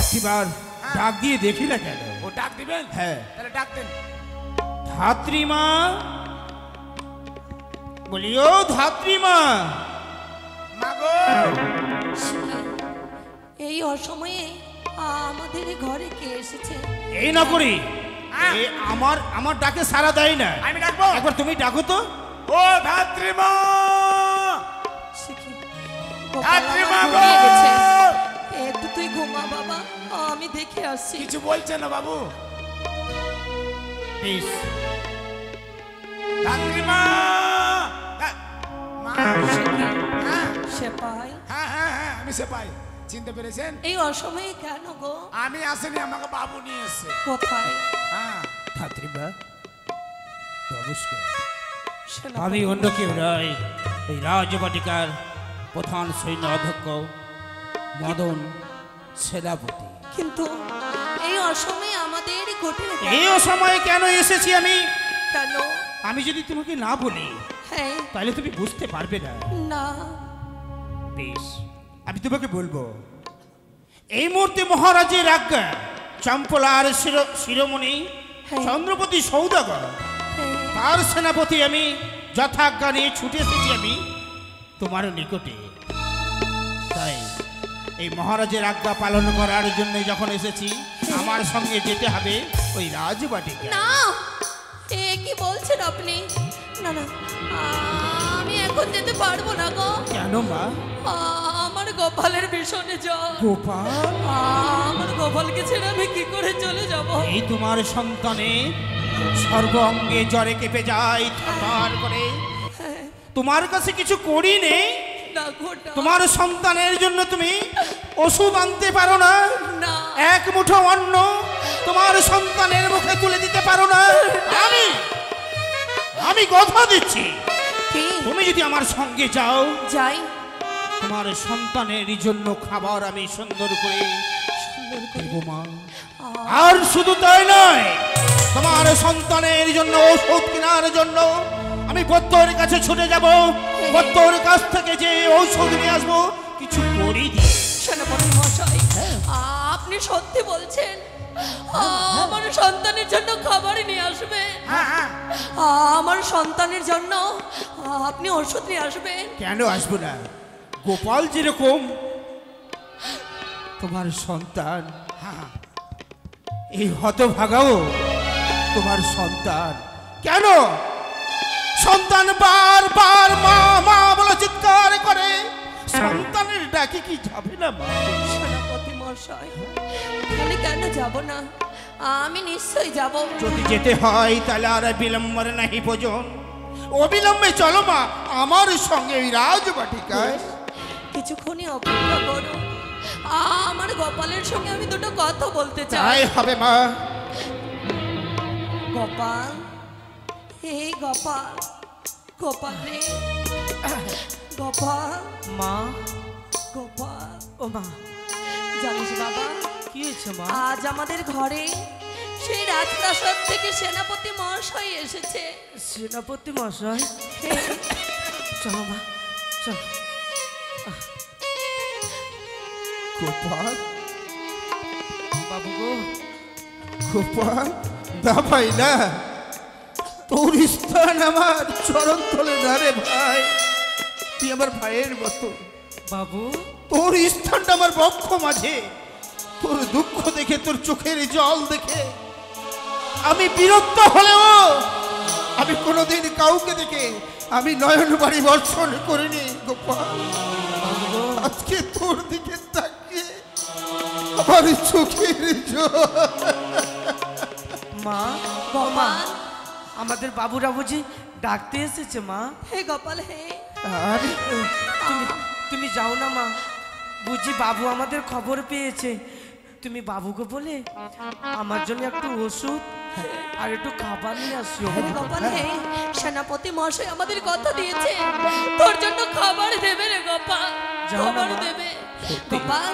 একটিবার ডাক দিয়ে দেখি না কেন ও ডাক দিবেন হ্যাঁ তাহলে ডাক দেন ধাত্রীমা বলি ও ধাত্রীমা, মাগো এই অসময়ে আমাদের ঘরে কে এসেছে? এই না করি এ আমার ডাকে সাড়া দেয় না। আমি ডাকবো। একবার তুমি ডাকো তো। ও ধাত্রীমা, সে কি? ধাত্রীমা গোপাল গো! আমার ঘুমিয়ে গেছে। একটু তুই ঘুমা বাবা, আমি দেখে আসছি। কিছু বলছে না বাবু? বেশ, ধাত্রীমা! মা! হ্যাঁ, সেপাই, হ্যাঁ, হ্যাঁ, হ্যাঁ, আমি সে পাই। চিনতে পেরেছেন? এই অসময়ে কেন গো? আমি আসেনি, আমাকে বাবু নিয়ে এসছে। কোথায়? হ্যাঁ, ধাত্রীমা নমস্কার। সেনাপতি আমি অন্য কেউ নয়, ওই রাজবাটিকার প্রধান সৈন্য অধ্যক্ষ মদন সেনাপতি। কিন্তু এই অসময়ে আমাদের ঘটে এই অসময়ে কেন এসেছি আমি? কেন? আমি যদি তোমাকে না বলি হ্যাঁ, তাহলে তুমি বুঝতে পারবে না। না, বেশ, আমি তোমাকে বলবো। এই মুহূর্তে মহারাজের আজ্ঞা, চম্পলার শিরোমণি হ্যাঁ। চন্দ্রপতি সৌদাগর হ্যাঁ, তার সেনাপতি আমি যথাজ্ঞা নিয়ে ছুটে এসেছি আমি তোমার নিকটে। তাই এই মহারাজের আজ্ঞা পালন করার জন্য যখন এসেছি, আমার সঙ্গে যেতে হবে ওই রাজবাটিকা। না, এ কি বলছেন আপনি? না না, আমি এখন যেতে পারবো না গো। কেন মা? আমার গোপালের ভীষণে জ্বর। গোপাল, আমার গোপালকে ছেড়ে আমি কি করে চলে যাব? এই তোমার সন্তানে সর্ব অঙ্গে জ্বরে কেঁপে যায় থার করে। তোমার কাছে কিছু করি নেই? না ঘটা, তোমার সন্তানের জন্য তুমি ওষুধ আনতে পারো না? না, এক মুঠো অন্ন তোমার সন্তানের মুখে তুলে দিতে পারো না? আমি কথা দিচ্ছি, কি? তুমি যদি আমার সঙ্গে যাও, যাই, তোমার সন্তানের জন্য খাবার আমি সুন্দর করে দেব মা। আর শুধু তাই নয়, তোমার সন্তানের জন্য ওষুধ কেনার জন্য আমি বৈদ্যর কাছে ছুটে যাব। বৈদ্যর কাছ থেকে যে ঔষধ নিয়ে আসবো কিছু করি দিয়ে। সেনাপতি মশাই, আপনি সত্যি বলছেন? আমার সন্তানের জন্য খাবার নিয়ে আসবে? হ্যাঁ, হ্যাঁ। আমার সন্তানের জন্য আপনি ওষুধ নিয়ে আসবেন? কেন আসবো না? গোপাল যেরকম তোমার সন্তান, এই হতভাগাও তোমার সন্তান। কেন সন্তান বারবার মা মা বলে চিৎকার করে? সন্তানের ডাকে কি যাবে না মা? সেনাপতি মশাই, তাহলে কেন যাব না? আমি নিশ্চয়ই যাব। যদি যেতে হয় তাহলে আর বিলম্বর নাহি ভোজন, অবিলম্বে চলো মা আমার সঙ্গে ওই রাজবাটিকায়। কিছুক্ষণই অপেক্ষা করো, আমার গোপালের সঙ্গে আমি দুটো কথা বলতে চাই। তাই হবে মা। গোপাল, এই গোপাল, গোপাল রে, গোপাল, মা, গোপাল। ও মা, জানিস বাবা, কি হয়েছে মা? আজ আমাদের ঘরে সেই রাজপ্রাসাদ থেকে সেনাপতি মহাশয় এসেছে। সেনাপতি মশাই, চলো মা, চলো। গোপাল, বাবু গো, গোপাল, না ভাই না, তোর স্থান আমার চরণ তলে না রে ভাই। তুই আমার ভাইয়ের মতো। বাবু, তোর স্থানটা আমার বক্ষ মাঝে। তোর দুঃখ দেখে, তোর চোখের জল দেখে আমি বিরক্ত হলেও আমি কোনোদিন কাউকে দেখে আমি নয়ন বাড়ি বর্ষণ করিনি গোপাল। আজকে তোর দিকে তাকিয়ে আমার চোখের জল। মা, গোপাল, আমাদের বাবুরা বুঝি ডাকতে এসেছে মা? হে গোপাল হে, আর তুমি তুমি যাও না মা, বুঝি বাবু আমাদের খবর পেয়েছে। তুমি বাবুকে বলে আমার জন্য একটু ওষুধ আর একটু খাবার নিয়ে আসো। হে গোপাল হে, সেনাপতি মহাশয় আমাদের কথা দিয়েছে তোর জন্য খাবার দেবে রে গোপাল, যাও না খাবার মা। দেবে। গোপাল,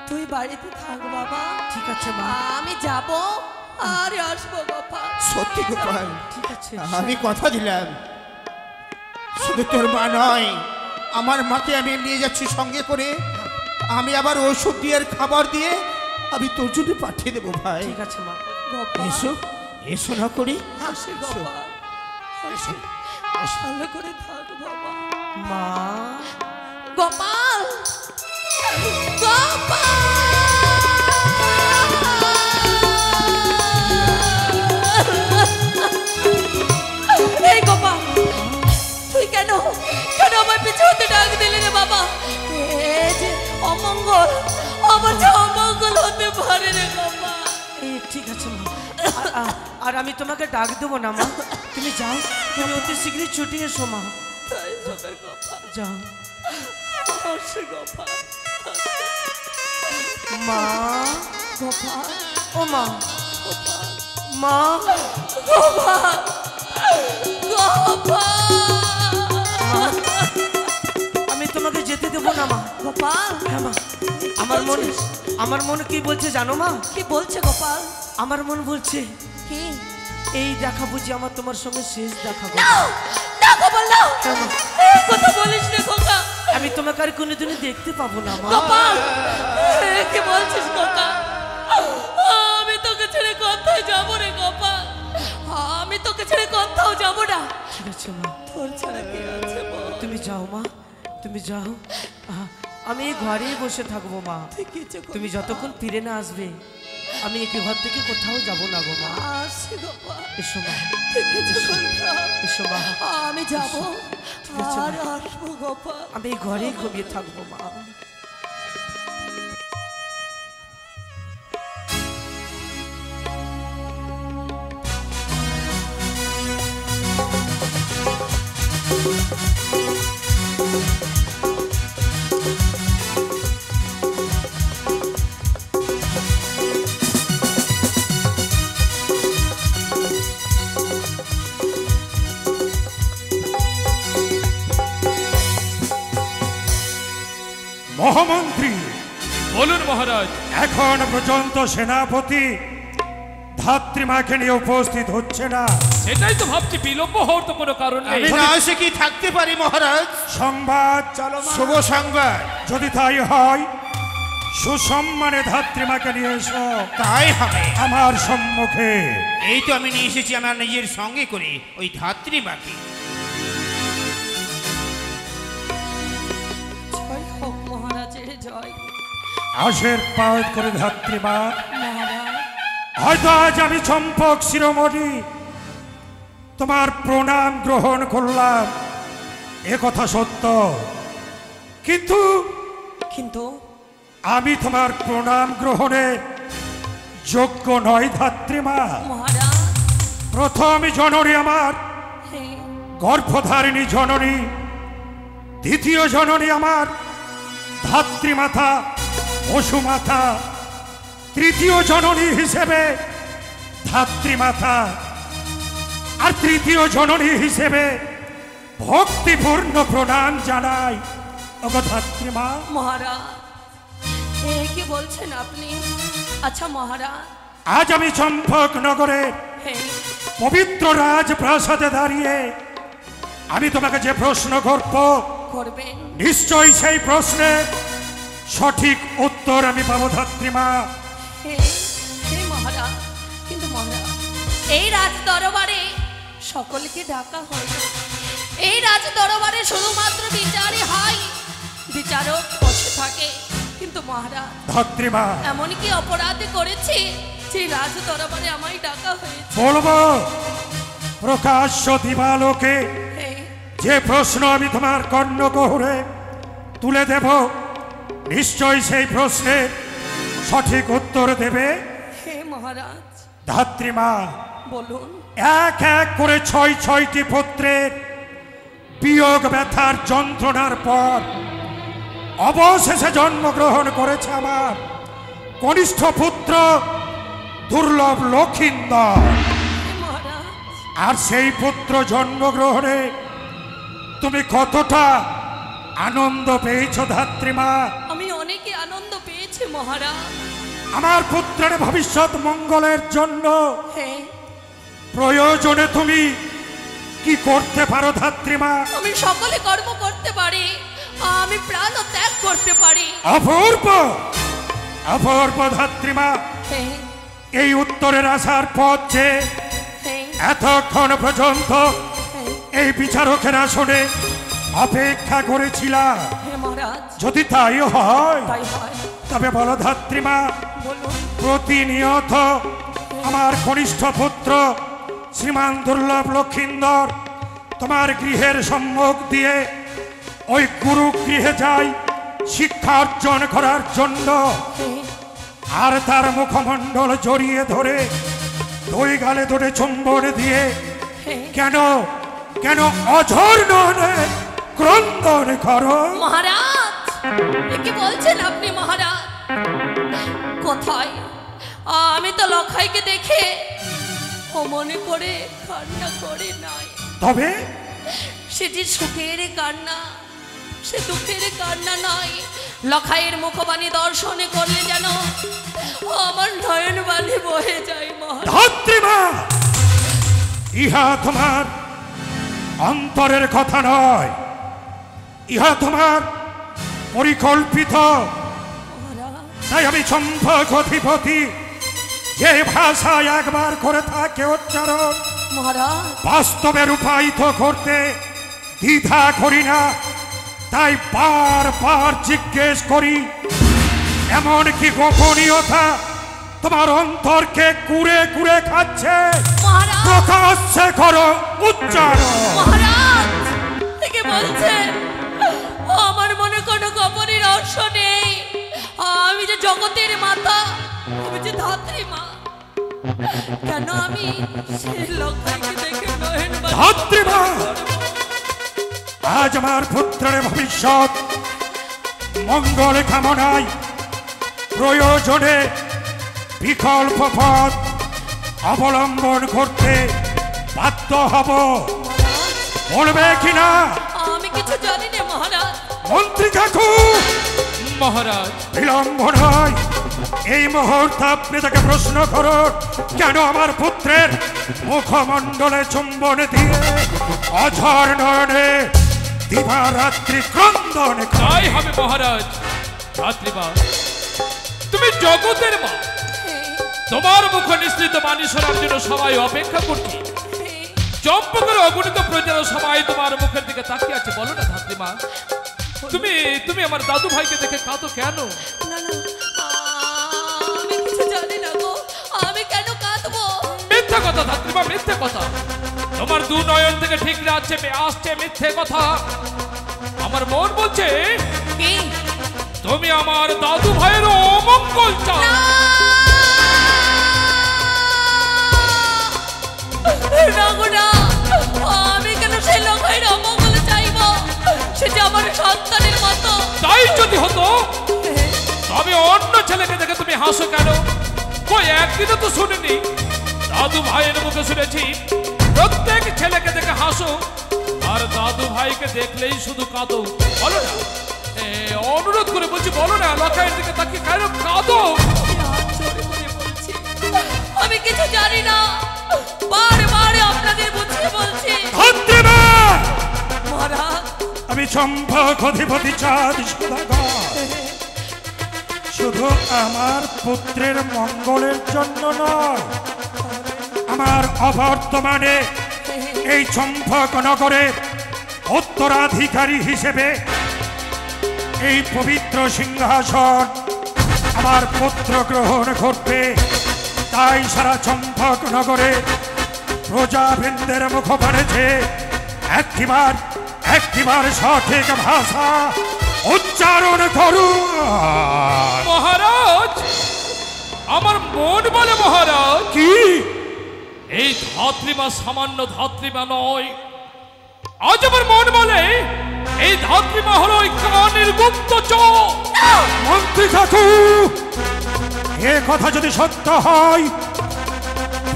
তুই বাড়িতে থাক বাবা, ঠিক আছে মা, আমি যাব আর আসবো গোপাল। সত্যি গোপাল, ঠিক আছে। আমি কথা দিলাম, শুধু তোর মা নয়, আমার মাকে আমি নিয়ে যাচ্ছি সঙ্গে করে। আমি আবার ওষুধ দিয়ে আর খাবার দিয়ে আমি তোর জন্য পাঠিয়ে দেবো ভাই। ঠিক আছে মা। গোপাল, এসো, এসো না করি। আসি গোপাল, আসি। ভালো করে থাক বাবা। মা গোপাল, গোপাল, এই গোপাল, তুই কেন কেন আমার পিছু হতে ডাক দিলি রে বাবা? এই যে অমঙ্গল, আমার যে অমঙ্গল হতে পারে রে গোপাল। ঠিক আছে মা, আর আমি তোমাকে ডাক দেবো না মা, তুমি যাও, তুমি অতি শীঘ্রই ছুটি এসো মা। তাই হবে গোপাল, যাও আসে গোপাল। মা। গোপাল, ও মা, গোপাল, মা, গোপাল, গোপাল, আমি তোমাকে যেতে দেবো না মা। গোপাল, হ্যাঁ মা, আমার মন কি বলছে জানো মা? কি বলছে গোপাল? আমার মন বলছে কি? এই দেখা বুঝি আমার তোমার সঙ্গে শেষ দেখা গো। নাও, না গোপাল নাও, হ্যাঁ মা, এই কথা বলিস রে খোকা। আমি তোমাকে আর কোনোদিনই দেখতে পাবো না মা। গোপাল, কি বলছিস খোকা? আমি তোকে ছেড়ে কোথাও যাবো রে গোপাল, আমি তোকে ছেড়ে কোথাও যাবো না। ঠিক আছে মা, তোর ছাড়া কে আছে বল? তুমি যাও মা, তুমি যাও, আমি এই ঘরেই বসে থাকবো মা। ঠিক আছে গোপাল। তুমি যতক্ষণ ফিরে না আসবে আমি এই ঘর থেকে কোথাও যাব না গো মা। আসি গোপাল, এসো মা, ঠিক আছে গোপাল। এসো মা, আমি যাবো ঠিক আছে আর মা। আসবো গোপাল। আমি এই ঘরেই ঘুমিয়ে থাকবো মা। মহামন্ত্রী, বলুন মহারাজ। এখন পর্যন্ত সেনাপতি ধাত্রীমাকে নিয়ে উপস্থিত হচ্ছে না। সেটাই তো ভাবছি, বিলম্ব হওয়ার তো কোনো কারণ নেই। আমি না এসে কি থাকতে পারি মহারাজ? সংবাদ, শুভ সংবাদ। যদি তাই হয় সুসম্মানে ধাত্রীমাকে নিয়ে এসো তাই হবে। আমার সম্মুখে। এই তো আমি নিয়ে এসেছি আমার নিজের সঙ্গে করে ওই ধাত্রীমাকে। জয় হোক মহারাজের জয়। আশীর্বাদ করে ধাত্রীমা। মহারাজ, হয়তো আজ আমি চম্পক শিরোমণি তোমার প্রণাম গ্রহণ করলাম, এ কথা সত্য, কিন্তু কিন্তু আমি তোমার প্রণাম গ্রহণে যোগ্য নয় ধাত্রীমা। মহারাজ, প্রথম জননী আমার হে, গর্ভধারিণী জননী, দ্বিতীয় জননী আমার ধাত্রীমাতা বসুমাতা, তৃতীয় জননী হিসেবে ধাত্রীমাতা, আর তৃতীয় জননী হিসেবে ভক্তিপূর্ণ প্রণাম জানাই ওগো ধাত্রীমা। মহারাজ, এ কি বলছেন আপনি? আচ্ছা মহারাজ, আজ আমি চম্পক নগরে হে, পবিত্র রাজপ্রাসাদে দাঁড়িয়ে আমি তোমাকে যে প্রশ্ন করব, করবেন। নিশ্চয়ই সেই প্রশ্নের সঠিক উত্তর আমি পাবো ধাত্রীমা। হে, হে মহারাজ, কিন্তু মহারাজ, এই রাজ দরবারে সকলকে ডাকা হয় না। এই রাজ দরবারে শুধুমাত্র বিচারই হয়, বিচারক বসে থাকে। কিন্তু মহারাজ, ধাত্রীমা, এমন কি অপরাধ করেছি যে রাজ দরবারে আমায় ডাকা হয়েছে? বলবো প্রকাশ্য দিবালোকে হে, যে প্রশ্ন আমি তোমার কর্ণগহরে তুলে দেব, নিশ্চয়ই সেই প্রশ্নের সঠিক উত্তর দেবে হে মহারাজ, ধাত্রীমা। বলুন। এক এক করে ছয়টি পুত্রের বিয়োগ ব্যথার যন্ত্রণার পর অবশেষে জন্মগ্রহণ করেছে আমার কনিষ্ঠ পুত্র দুর্লভ লক্ষিন্দর। হে মহারাজ, আর সেই পুত্র জন্মগ্রহণে তুমি কতটা আনন্দ পেয়েছ ধাত্রীমা? আমি অনেকই আনন্দ পেয়েছি মহারাজ। আমার পুত্রের ভবিষ্যৎ মঙ্গলের জন্য হে, প্রয়োজনে তুমি কি করতে পারো ধাত্রীমা? আমি সকলে কর্ম করতে পারি, আমি প্রাণ ত্যাগ করতে পারি। অপূর্ব, অপূর্ব ধাত্রীমা। হে, এই উত্তরের আসার পথ যে হে, এতক্ষণ পর্যন্ত হে, এই বিচারকের আসনে অপেক্ষা করেছিলাম। হে মহারাজ, যদি তাই হয় তাই হয়। তবে বলো ধাত্রীমা, বলুন। প্রতিনিয়ত আমার কনিষ্ঠ পুত্র শ্রীমান দুর্লভ লক্ষিন্দর তোমার গৃহের সম্মুখ দিয়ে ওই গুরু গৃহে যাই শিক্ষা অর্জন করার জন্য, আর তার মুখমণ্ডল জড়িয়ে ধরে দুই গালে দুটো চুম্বন দিয়ে কেন কেন অঝর ননে ক্রন্দন করো? মহারাজ, এ কি বলছেন আপনি মহারাজ? কোথায়? আমি তো লখাইকে দেখে ও মনে করে কান্না করে নাই। তবে সে যে সুখের কান্না, সে দুঃখের কান্না নয়। লখাইয়ের মুখবাণী দর্শনে করলে যেন আমার নয়ন বাণী বহে যায় মহারাজ। ধাত্রীমা, ইহা তোমার অন্তরের কথা নয়, ইহা তোমার পরিকল্পিত। তাই আমি চম্পক অধিপতি যে ভাষায় একবার করে থাকে উচ্চারণ, মহারাজ বাস্তবে রূপায়িত করতে দ্বিধা করি না। তাই বারবার জিজ্ঞেস করি, এমন কি গোপনীয়তা তোমার অন্তরকে কুড়ে কুড়ে খাচ্ছে? মহারাজ, প্রকাশ্যে করো উচ্চারণ। মহারাজ থেকে বলছেন আমার মনে কোনো গোপনী রহস্য নেই। আমি যে জগতের মাতা, আমি যে ধাত্রী মা। কেন আমি সেই লখাইকে দেখে নয়ন বাণী ধাত্রীমা, আজ আমার পুত্রের ভবিষ্যৎ মঙ্গল কামনায় প্রয়োজনে বিকল্প পথ অবলম্বন করতে বাধ্য হব। বলবে কিনা? আমি কিছু জানি না মহারাজ। মন্ত্রী কাকু, মহারাজ বিলম্ব নয়, এই মুহূর্তে আপনি তাকে প্রশ্ন করুন, কেন আমার পুত্রের মুখমণ্ডলে চুম্বন দিয়ে অঝর নয়নে দিবারাত্রি ক্রন্দন করে? তাই হবে মহারাজ। ধাত্রীমা, তুমি জগতের মা, তোমার মুখ নিঃসৃত বাণী শোনার জন্য সবাই অপেক্ষা করছে। চম্পকের অগণিত প্রজারা সবাই তোমার মুখের দিকে তাকিয়ে আছে। বলো না ধাত্রীমা, তুমি আমার দাদু ভাইকে দেখে কাঁদো কেন? না না, আমি কিছু জানি না গো, আমি কেন কাঁদবো? মিথ্যে কথা ধাত্রীমা, মিথ্যে কথা। তোমার দু নয়ন থেকে ঠিক আসছে মিথ্যে কথা। আমার মন বলছে কি? তুমি আমার দাদু ভাইয়ের অমঙ্গল চাও। না গো না, আমি কেন সেই লখাইয়ের অমঙ্গল চাইবো? সে যে আমার সন্তানের মতো। তাই যদি হতো তবে অন্য ছেলেকে দেখে তুমি হাসো কেন? কই একদিনও তো শুনিনি। দাদু ভাইয়ের মুখে শুনেছি প্রত্যেক ছেলেকে দেখে হাসো, আর দাদু ভাইকে দেখলেই শুধু কাঁদো। বলো না, অনুরোধ করে বলছি, বলো না লখাইয়ের দিকে তাকিয়ে কেন কাঁদো? আমি কিছু জানি না, বারবার আপনাদের বুঝিয়ে বলছি। মহারাজ, আমি চম্পক অধিপতি চাঁদ সদাগর শুধু আমার পুত্রের মঙ্গলের জন্য নয়, আমার অবর্তমানে এই চম্পক নগরের উত্তরাধিকারী হিসেবে এই পবিত্র সিংহাসন আমার পুত্র গ্রহণ করবে। তাই সারা চম্পক নগরে প্রজাবৃন্দের মুখ পড়েছে একটিবার সঠিক ভাষা উচ্চারণ করুন। মহারাজ, আমার মন বলে মহারাজ, কি এই ধাত্রীমা সামান্য ধাত্রীমা নয়। আজ আমার মন বলে এই ধাত্রীমা হলো ওই কানের গুপ্তচর। মন্ত্রী কাকু, এ কথা যদি সত্য হয়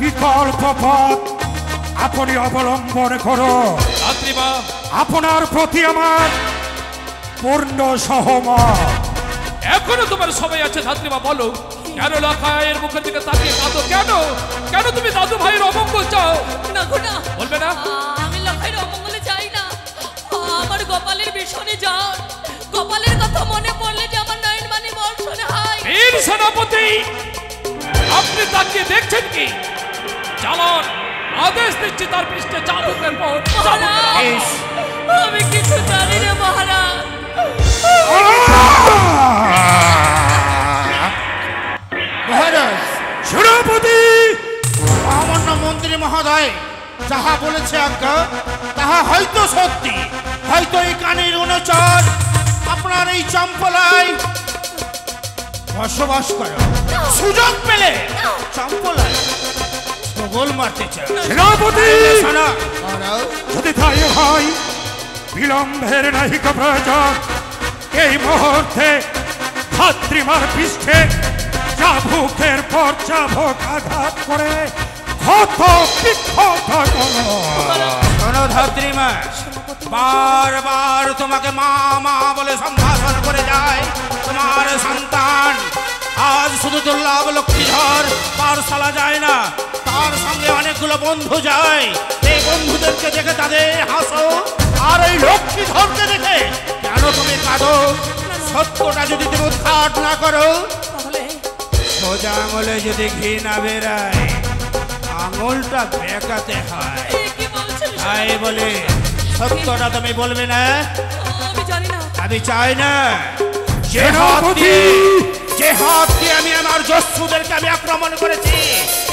বিকল্প পথ আপনি অবলম্বন করো। ধাত্রীমা, আপনার প্রতি আমার পূর্ণ সহমত। এখনো তোমার সময় আছে ধাত্রীমা, বলো কেন লখাইয়ের মুখের দিকে তাকিয়ে কাঁদো কেন? কেন তুমি দাদু ভাইয়ের অমঙ্গল চাও? না গো না, বলবে না? আমি লখাইয়ের অমঙ্গলে চাই না। আমার গোপালের ভীষণে জ্বর। গোপালের কথা মনে পড়লে যে আমার নয়ন বাণী বর্ষণে হয়। বীর সেনাপতি, আপনি তাকিয়ে দেখছেন কি? চালান আদেশ দিচ্ছি তার পৃষ্ঠে চাবুকের পর চাবুক। বেশ, আমি কিছু জানি না মহারাজ। মহারাজ, সেনাপতি অমান্য মন্ত্রী মহোদয় যাহা বলেছে আজ্ঞা তাহা হয়তো সত্যি, হয়তো এই কানের অনুচর আপনার এই চম্পলায় বসবাস করে, সুযোগ পেলে চম্পলায় ছগল মারতে চায়। সেনাপতি শোনো, যদি তাই হয় বিলম্বের নাহিক প্রয়োজন। এই মুহূর্তে ছাত্রীমার পৃষ্ঠে চাবুকের পর চাবুক আঘাত করে ক্ষত বিক্ষত করো। শোনো ধাত্রীমা, বারবার তোমাকে মা মা বলে সম্ভাষণ করে যায় তোমার সন্তান। আজ শুধু দুর্লভ লক্ষ্মীধর পাঠশালা যায় না, তার সঙ্গে অনেকগুলো বন্ধু যায়। এই বন্ধুদেরকে দেখে তাদের হাসো, আর এই লক্ষ্মীধরকে দেখে কেন তুমি কাঁদো? সত্যটা যদি তুমি উদ্ঘাট না করো, তাহলে সোজা আঙুলে যদি ঘি না বেরায় আঙুলটা বেঁকাতে হয়। কি বলছেন? তাই বলে সত্যটা তুমি বলবে না? আমি জানি না। আমি চাই না যে হাত দিয়ে আমি আমার জস্যুদেরকে আমি আক্রমণ করেছি,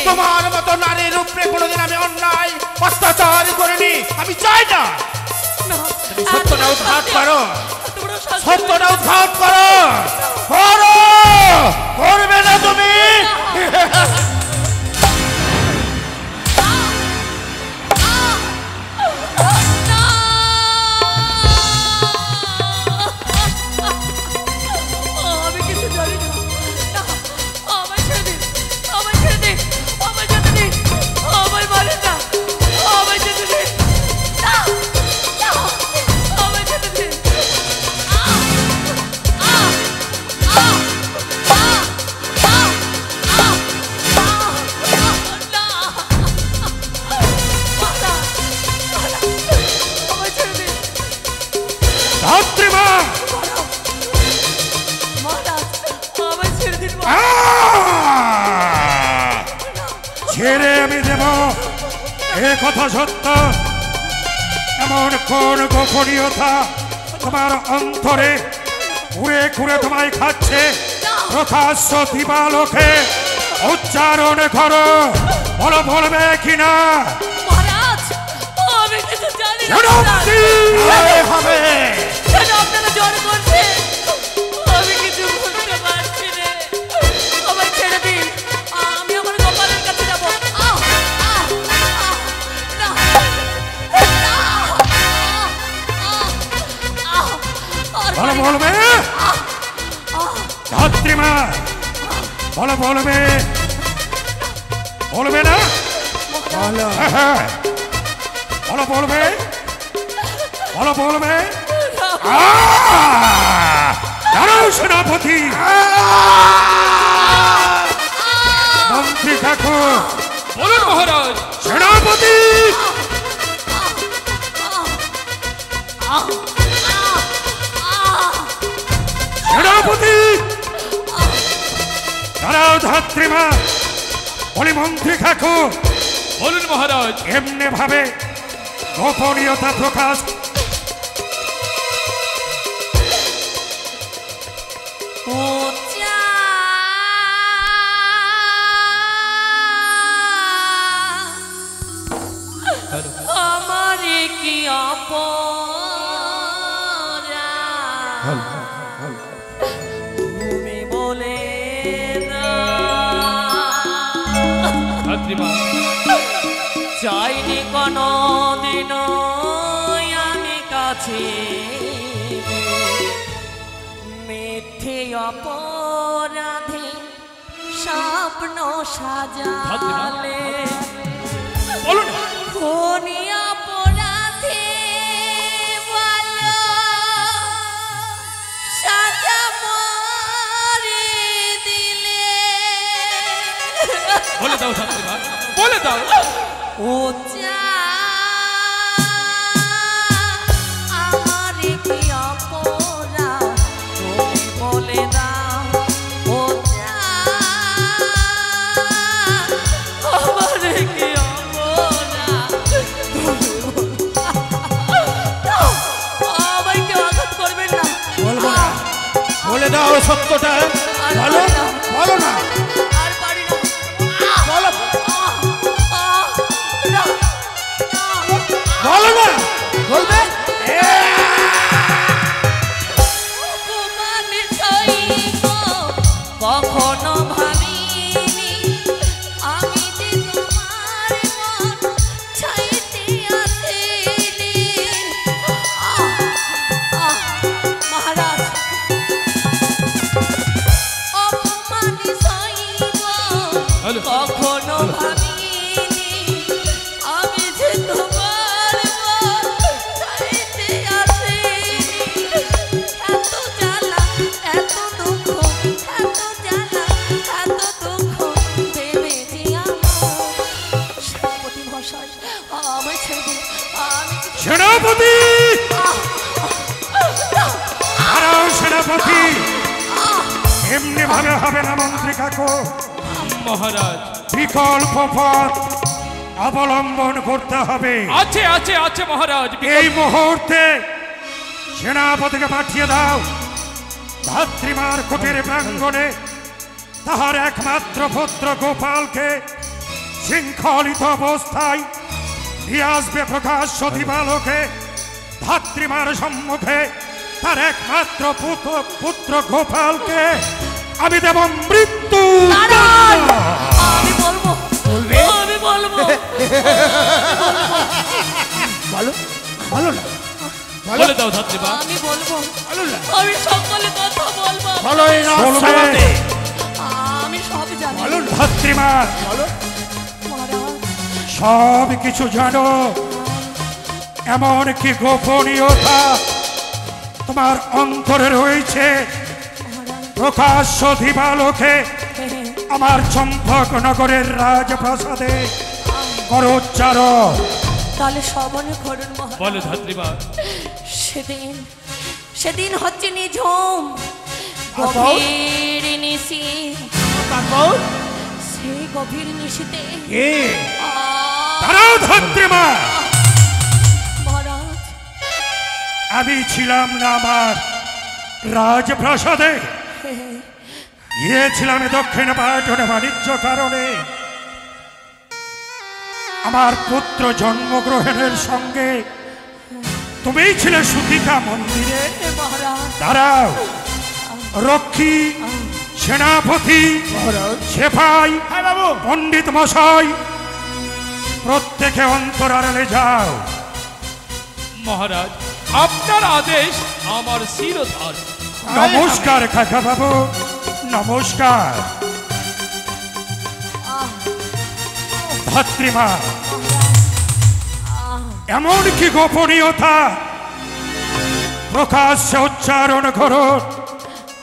তোমার মতো নারীর উপরে কোনোদিন আমি অন্যায় অত্যাচার করিনি। আমি চাই না। তুমি সত্যটা উদ্ঘাট করো, সত্যটা উদ্ঘাট করো। করো, করবে না তুমি? আমি কিছু জানি না। আমায় ছেড়ে দিন, আমায় ছেড়ে দিন, আমায় যেতে দিন, আমায় মারেন না, আমায় যেতে দিন, আমায় যেতে দিন। আমায় ছেড়ে দিন ছাত্রীমা মহারাজ, আমায় ছেড়ে দিন। ছেড়ে আমি দেব এ কথা সত্য? এমন কোন গোপনীয়তা তোমার অন্তরে ঘুরে ঘুরে তোমায় খাচ্ছে? প্রকাশ্য দিবালোকে উচ্চারণ করো, বলো বলবে কিনা? মহারাজ, আমি কিছু জানি না। সেনাপতি! হবে কেন আপনারা জোর করছেন? আমি কিছু বুঝতে পারছি না। আমায় ছেড়ে দিন, আমি আমার গোপালের কাছে যাবো। না, বলো বলবে? ছাত্রীমা বলো বলবে? বলবে না? হ্যাঁ, হ্যাঁ। বলো বলবে? বলো বলবে? দাঁড়াও সেনাপতি! মন্ত্রী ঠাকুর! বলুন মহারাজ। সেনাপতি! সেনাপতি! দাঁড়াও ধাত্রীমা! বলি মন্ত্রী ঠাকুর, বলুন মহারাজ। এমনি ভাবে গোপনীয়তা প্রকাশ আমার কি অপরাধ তুমি বলে ছাত্রীমা চাইনি কোনো দিন আমি কাছে মিথ্যে অপরাধে স্বপ্ন সাজালে বলুন। কোনি অপরাধে বলো সাজা মরে দিলে বলে দাও ছাত্রীমা, বলে দাও। ও আমার কি অপরাধ তুমি বলে দাও। ও আমার কি অপরাধ সত্যটা? আর বলো পারি না, বলো না আর পারি না। বলো না, বলো না বলবে অপমান সইব কখনো ভাবিনি আমি যে তোমার মন চাইতে আসিনি। মহারাজ, অপমান সইব হ্যালো। কখনো ভাবিনি আমি যে তোমার মন চাইতে আসিনি। এত জ্বালা, এত দুঃখ, এত জ্বালা, এত দুঃখ ভেবে যে আমার সেনাপতি মশাই আমায় ছেড়ে দিন। আমি কিছু- সেনাপতি দাঁড়াও সেনাপতি, এমনি ভাবে হবে না মন্ত্রী কাকু, মহারাজ বিকল্প পথ অবলম্বন করতে হবে। আছে আছে আছে মহারাজ। এই মুহূর্তে সেনাপতিকে পাঠিয়ে দাও ধাত্রীমার কুটির প্রাঙ্গণে তাহার একমাত্র পুত্র গোপালকে শৃঙ্খলিত অবস্থায় নিয়ে আসবে প্রকাশ্য দিবালোকে। ধাত্রীমার সম্মুখে তার একমাত্র পুত্র গোপালকে আমি দেব মৃত্যু। দাঁড়ান, আমি বলবো, আমি বলবো। বলো বলো না বলে দাও ধাত্রীমা। আমি বলবো, বলো না আমি সকলে কথা বলবো। বলো এই বলবে। রাজসভাতে আমি সব জানি। বলো না ধাত্রীমা বলো মহারাজ, সব কিছু জানো, এমন কি গোপনীয়তা তোমার অন্তরে রয়েছে মহারাজ, প্রকাশ্য দিবালোকে আমার চম্পক নগরের রাজপ্রাসাদে করোচ্চারণ। তাহলে সবনে করুন মহারাজ। বলে ধাত্রীমা। সেদিন, সেদিন হচ্ছে নিঝুম তারপর? গভীর নিশি। তারপর সেই গভীর নিশিতে কে দাঁড়াও ধাত্রীমা, মহারাজ, আমি ছিলাম না আমার রাজপ্রাসাদে, গিয়েছিলাম দক্ষিণ পাটনে বাণিজ্য কারণে। আমার পুত্র জন্মগ্রহণের সঙ্গে তুমিই ছিলে সুতিকা মন্দিরে। মহারাজ, দাঁড়াও, রক্ষী, সেনাপতি, সেপাই, হ্যাঁ বাবু পণ্ডিত মশাই, প্রত্যেকে অন্তরালে যাও। মহারাজ, আপনার আদেশ আমার শিরোধার। নমস্কার কাকা বাবু, নমস্কার। ধাত্রীমা, এমন কি গোপনীয়তা প্রকাশ্যে উচ্চারণ করো,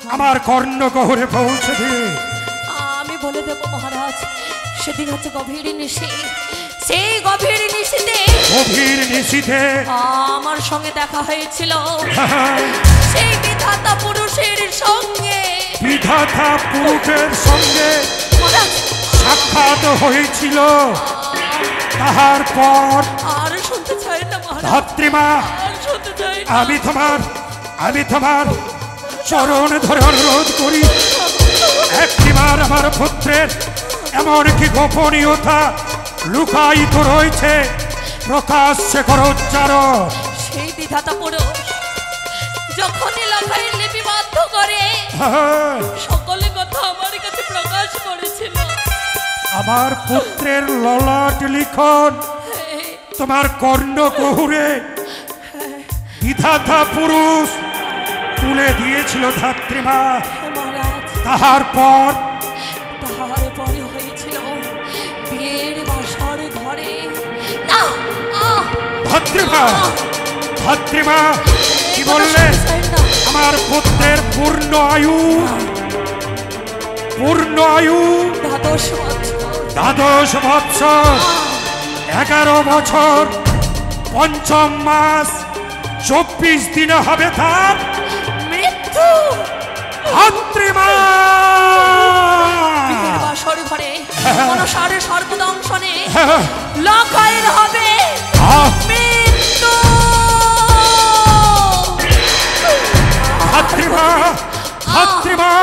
আমার কর্ণগহরে পৌঁছে দিয়ে। আমি বলে দেবো মহারাজ, সেদিন হচ্ছে গভীর নিশি। সেই গভীর নিশিতে গভীর নিশীথে আমার সঙ্গে দেখা হয়েছিল সেই বিধাতা পুরুষের সঙ্গে। বিধাতা পুরুষের সঙ্গে মহারাজ, সাক্ষাৎ হয়েছিল। তাহার পর আর শুনতে চাই না মহারাজ, ধাত্রীমা, আর শুনতে চাই না। আমি তোমার চরণ ধরে অনুরোধ করি, একটিবার আমার পুত্রের এমন কি গোপনীয়তা লুকায়িত রয়েছে প্রকাশ্যে করো উচ্চারণ। সেই বিধাতা পুরুষ যখনই লেখায় লিপিবদ্ধ করে সকলে কথা আমার কাছে প্রকাশ করেছিল। আমার পুত্রের ললাট লিখন তোমার কর্ণকুহুরে বিধাতা পুরুষ তুলে দিয়েছিল ধাত্রীমা। মহারাজ, তাহার পর তাহার পরে হয়েছিল বিয়ের বাসর ঘরে। না, ধাত্রীমা, ধাত্রীমা কি বললে? আমার পুত্রের পূর্ণ আয়ু দ্বাদশ বৎসর 11 বছর 5 মাস 24 দিনে হবে তার মৃত্যু। ধাত্রীমা। বিয়ের বাসর ঘরে মনসার সর্বদংশনে লখাইর হবে মৃত্যু। ধাত্রীমা, ধাত্রীমা,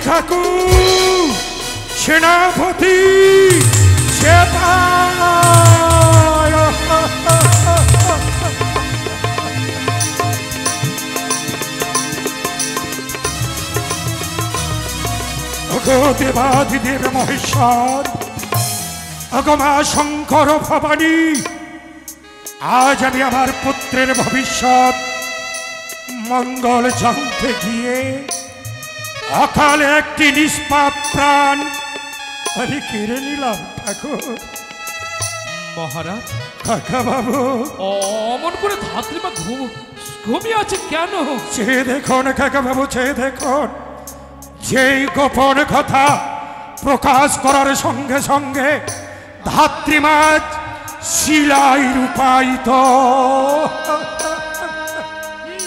কাকু সেনাপতি দেবাদিদেব মহেশ্বর, অগমা শঙ্কর ভবানী, আজ আমি আমার পুত্রের ভবিষ্যৎ মঙ্গল জানতে গিয়ে অকালে একটি নিষ্পাপ প্রাণ আমি কেড়ে নিলাম। ঠাকুর মহারাজ, কাকা বাবু অমন করে ধাত্রীমা ঘুমিয়ে আছে কেন? চেয়ে দেখুন কাকা বাবু, চেয়ে দেখুন, যেই গোপন কথা প্রকাশ করার সঙ্গে সঙ্গে ধাত্রীমাজ শিলায় রূপায়িত।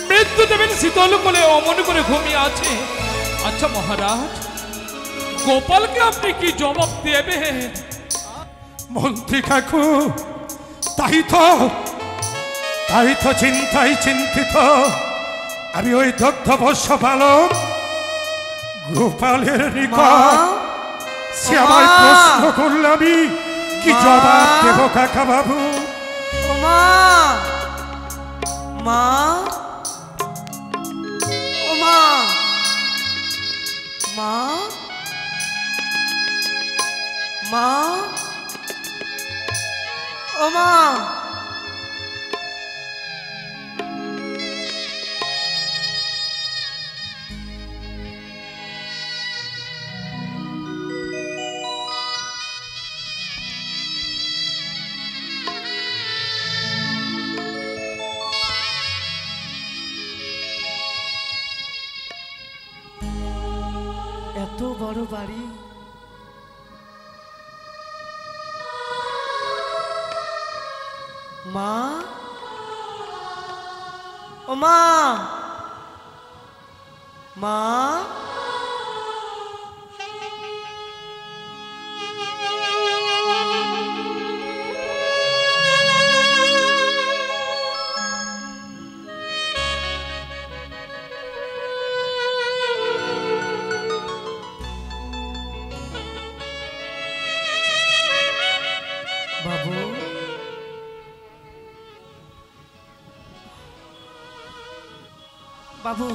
মৃত্যু দেবেন শীতল কোলে অমন করে ঘুমিয়ে আছে। আচ্ছা মহারাজ, গোপালকে আপনি কি জবাব দেবেন? মন্ত্রী কাকু তাই তো চিন্তায় চিন্তিত। আমি ওই দগ্ধবর্ষ বালক গোপালের নিকট সে আমায় প্রশ্ন করলে আমি কি জবাব দেব কাকা বাবু? মা মা ও মা মা মা ও মা এত বড় বাড়ি, মা ও মা মা বাবু বাবু,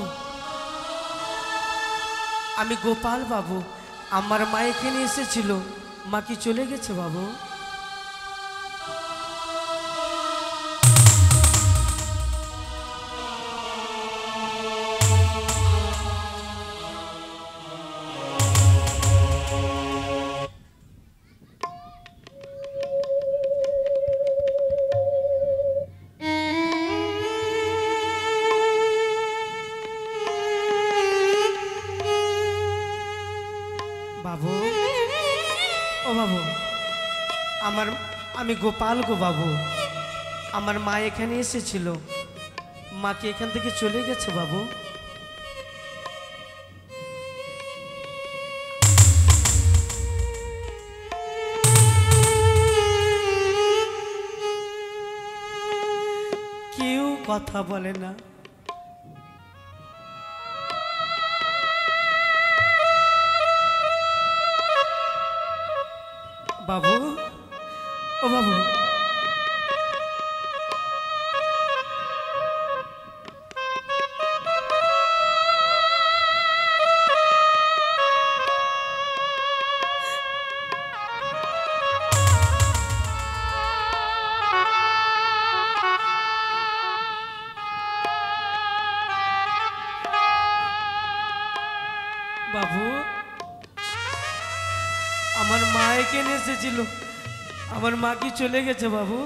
আমি গোপাল বাবু। আমার মা এখানে এসেছিল, মা কি চলে গেছে বাবু? বাবু ও বাবু, আমি গোপাল গো বাবু। আমার মা এখানে এসেছিল, মা কি এখান থেকে চলে গেছে বাবু? কেউ কথা বলে না। বাবু ও বাবু, বাবু আমার মা এখানে এসেছিল, আমার মা কি চলে গেছে বাবু?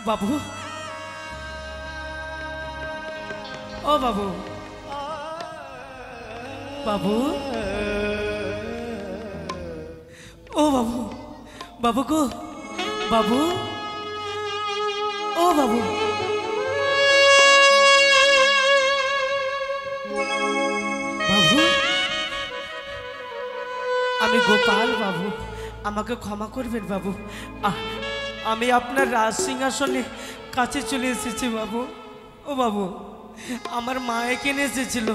বাবু ও বাবু, বাবু, ও বাবু, বাবু গো, বাবু, ও বাবু, বাবু, আমি গোপাল বাবু, আমাকে ক্ষমা করবেন বাবু। আমি আপনার রাজ সিংহাসনে কাছে চলে এসেছি বাবু। ও বাবু, আমার মা এখানে এসেছিল,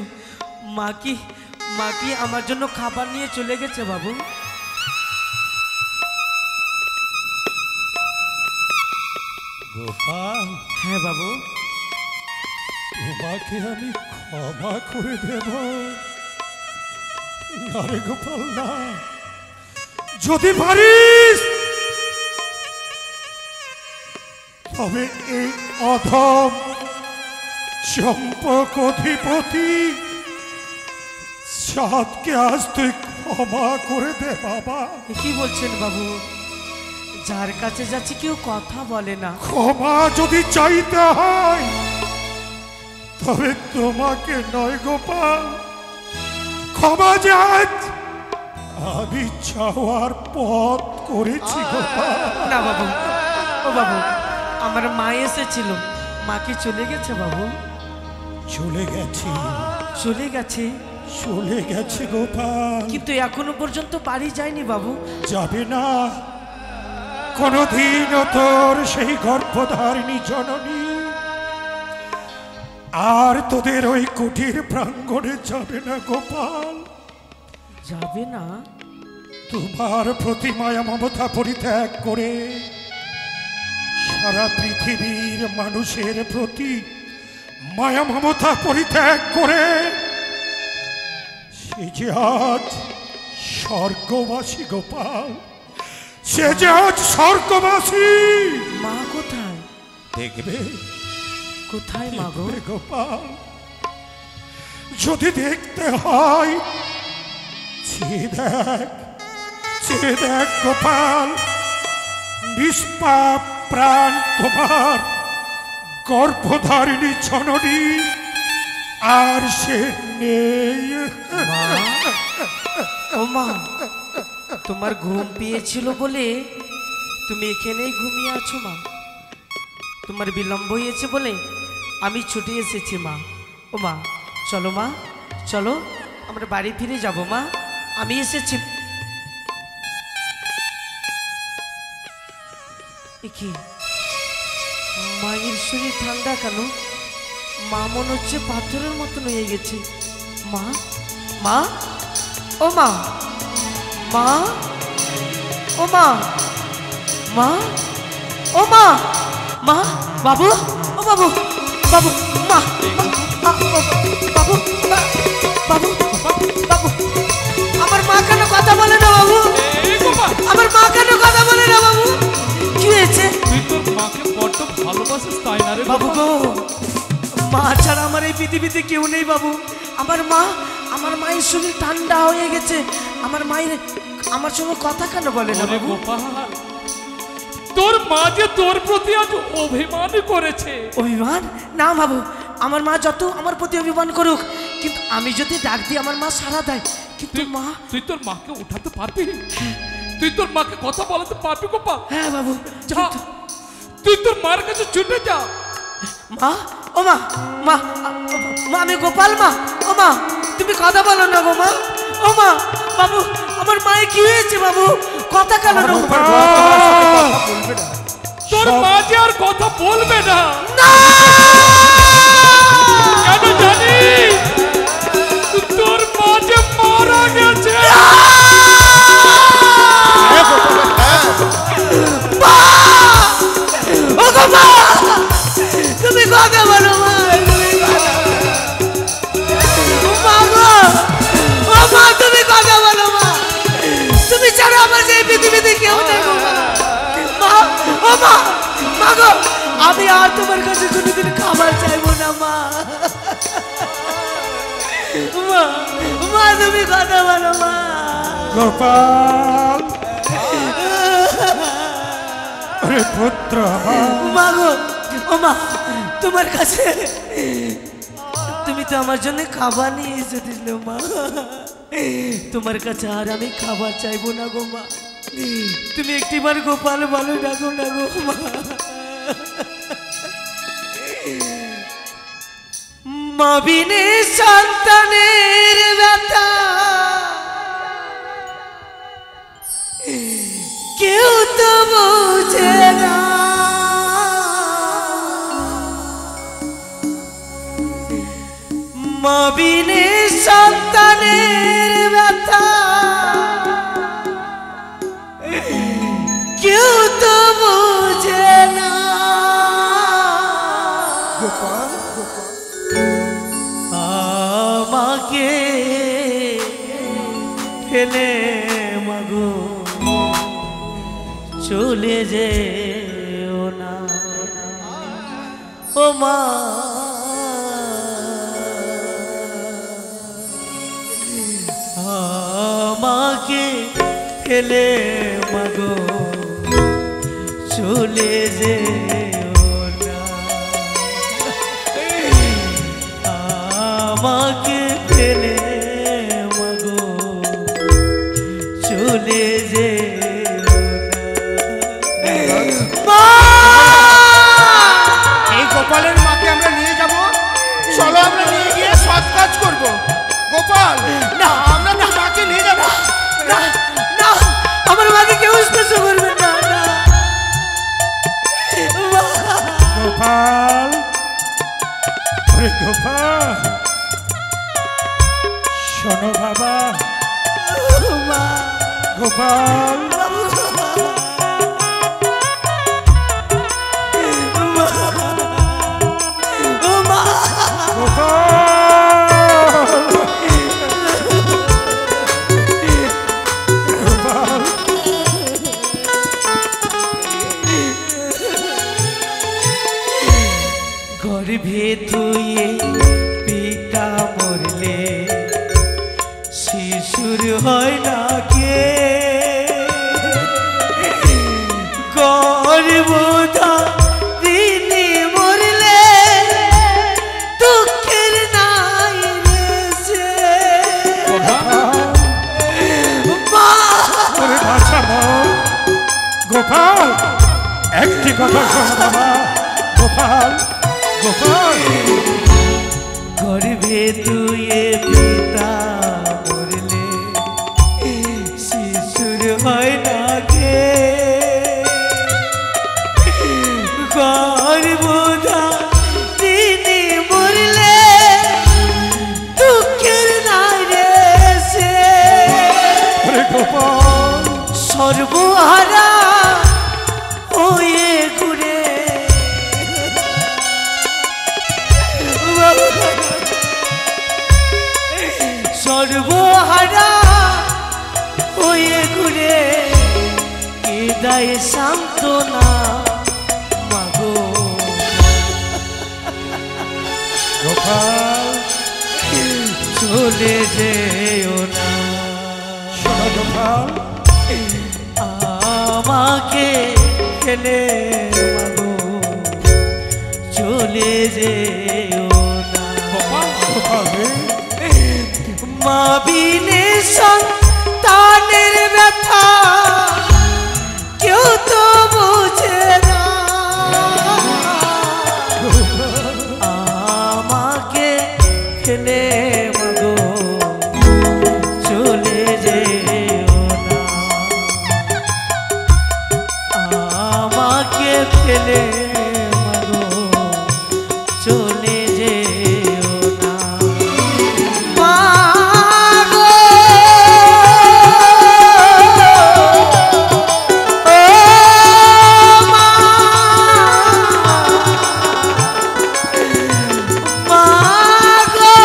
মা কি আমার জন্য খাবার নিয়ে চলে গেছে বাবু। গোপাল, হ্যাঁ বাবু। তোমাকে আমি ক্ষমা করে দেব। না রে গোপাল না, যদি পারিস তবে এই অধম চম্পক অধিপতি চাঁদকে আজ তুই ক্ষমা করে দে বাবা। কি বলছেন বাবু? যার কাছে যাচ্ছি কেউ কথা বলে না। ক্ষমা যদি চাইতে হয় তবে তোমাকে নয় গোপাল, ক্ষমা যে আজ আমি চাওয়ার পথ করেছি গোপাল। না বাবু, ও বাবু, আমার মা এসেছিল, মা কি চলে গেছে বাবু? চলে গেছে, চলে গেছে, চলে গেছে গোপাল। কিন্তু এখনো পর্যন্ত বাড়ি যায়নি বাবু। যাবে না, কোনদিনও তোর সেই গর্ভধারিণী জননী আর তোদের ওই কুটির প্রাঙ্গণে যাবে না গোপাল। যাবে না? তোমার প্রতি মায়া মমতা পরিত্যাগ করে সারা পৃথিবীর মানুষের প্রতি মায়া মমতা পরিত্যাগ করে সে যে আজ স্বর্গবাসী গোপাল, সে যে আজ স্বর্গবাসী। মা কোথায়? দেখবে, কোথায় মা গো? গোপাল, যদি দেখতে হয় চেয়ে দেখ গোপাল, নিষ্পাপ প্রাণ তোমার গর্ভধারিণী জননী আর সে নেই। ও মা, তোমার ঘুম পেয়েছিল বলে তুমি এখানেই ঘুমিয়ে আছো মা। তোমার বিলম্ব হয়েছে বলে আমি ছুটে এসেছি মা। ও মা, চলো মা, চলো আমরা বাড়ি ফিরে যাব মা। আমি এসেছি। কি মায়ের শরীর ঠান্ডা কেন? মা মনে হচ্ছে পাথরের মতন হয়ে গেছে। মা, মা, ও মা, মা, ও মা, মা, ও মা, মা, বাবু, ও বাবু, বাবু, মা, বাবু, বাবু, বাবু, আমার মা কেন কথা বলে না বাবু? আমার মা কেন কথা বলে না বাবু? কি হয়েছে? তুই তোর মাকে বড্ড ভালোবাসিস তাই না রে বাবু গো, মা ছাড়া আমার এই পৃথিবীতে কেউ নেই বাবু। আমার মায়ের শরীর ঠান্ডা হয়ে গেছে। আমার সঙ্গে কথা কেন বলে না বাবু? গোপাল, তোর মা যে তোর প্রতি আজ অভিমান করেছে। অভিমান? না বাবু, আমার মা যত আমার প্রতি অভিমান করুক, কিন্তু আমি যদি ডাক দিই আমার মা সাড়া দেয়। কিন্তু মা, তুই তোর মাকে উঠাতে পারবি? তুই তোর মাকে কথা বলাতে পারবি গোপাল? হ্যাঁ বাবু, যা, তুই তোর মার কাছে ছুটে যা। মা, ও মা, মা, মা, আমি গোপাল মা। ও মা, তুমি কথা বলো না গো মা। ও মা, বাবু, আমার মায়ের কি হয়েছে বাবু? কথা কেন না? তোর মা যে আর কথা বলবে না। কেন জানিস? তোর মা যে মারা গেছে। ও গো মা, তুমি কথা বলো মা। মা গো, ও মা, তুমি কথা বলো মা। তুমি ছাড়া আমার যে পৃথিবীতে কেউ নেই গো মা। মা, ও মা, মা গো, আমি আর তোমার কাছে কোনোদিন খাবার চাইবো না মা। মা, মা, তুমি কথা বলো মা। গোপাল, আরে পুত্র মা গো, ও মা, তোমার কাছে তুমি তুমি তো আমার জন্য খাবার নিয়ে এসেছিল মা, তোমার কাছে আর আমি খাবার চাইবো না গো মা, তুমি একটিবার গোপাল ভালো ডাকো না গো মা। মা বিনে সন্তানের ব্যথা কেউ তো বোঝে না, মা বিনে সন্তানের ব্যথা কেউ তো বোঝে না। আমাকে ফেলে মাগো চলে যেও না ও মা, আমাকে ফেলে মাগো চলে যেও না, আমাকে ফেলে মাগো চলে যেও না। এই গোপালের মাকে আমরা নিয়ে যাব, চলো আমরা নিয়ে গিয়ে সৎ কাজ করবো। গোপাল না, আমরা তোর মাকে নিয়ে যাবো। না না, আমার মাকে কেউ স্পর্শ করবে না, না। গোপাল, ওরে গোপাল, শোনো বাবা, মা, গোপাল, গর্ভে তুয়ে পিতা মরলে শিশুর হয় না কে, গর্ভধারিণী মরলে দুঃখের নাই রেছে। গোপাল, একটি কথা শোনো বাবা, গোপাল, গোপাল, গর্ভে তুয়ে পিতা মরলে শিশুর হয় না কে, গর্ভধারিণী মরলে দুঃখের নাই রেছে। গোপাল, সর্বহারা হয়ে ঘুরে সর্বহারা হয়ে ঘুরে হৃদয় সান্ত্বনা মাগো। গোপাল, চলে যেও না, শোনো গোপাল, আমাকে ফেলে মাগো চলে যেও না। মা বিনে সন্তানের ব্যথা কেউ তো বুঝে না, আমাকে ফেলে মাগো চলে যেও না, আমাকে ফেলে মাগো চলে যেও না। মাগো ও মা, মাগো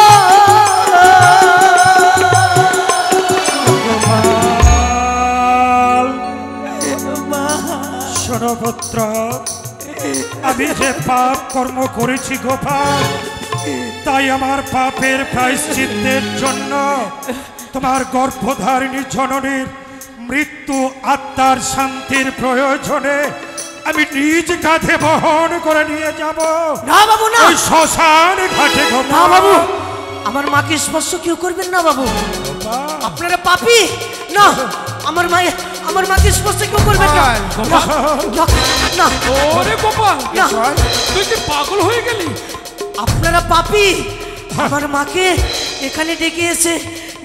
মা, শোনো পুত্র, আমি যে পাপ কর্ম করেছি গোপাল, তাই আমার পাপের প্রায়শ্চিত্তের জন্য তোমার গর্ভধারিণী জননীর মৃত্যু আত্মার শান্তির প্রয়োজনে আমি নিজ কাঁধে বহন করে নিয়ে যাব না বাবু না, ওই শ্মশান ঘাটে। না বাবু, আমার মাকে স্পর্শ কেউ করবেন না বাবু, আপনারা পাপী। না, আমার মাকে স্পর্শ কেউ করবেন না। গোপাল, না, না, ওরে গোপাল, না, তুই কি পাগল হয়ে গেলি? আপনারা পাপী। আমার মাকে এখানে ডেকে এসে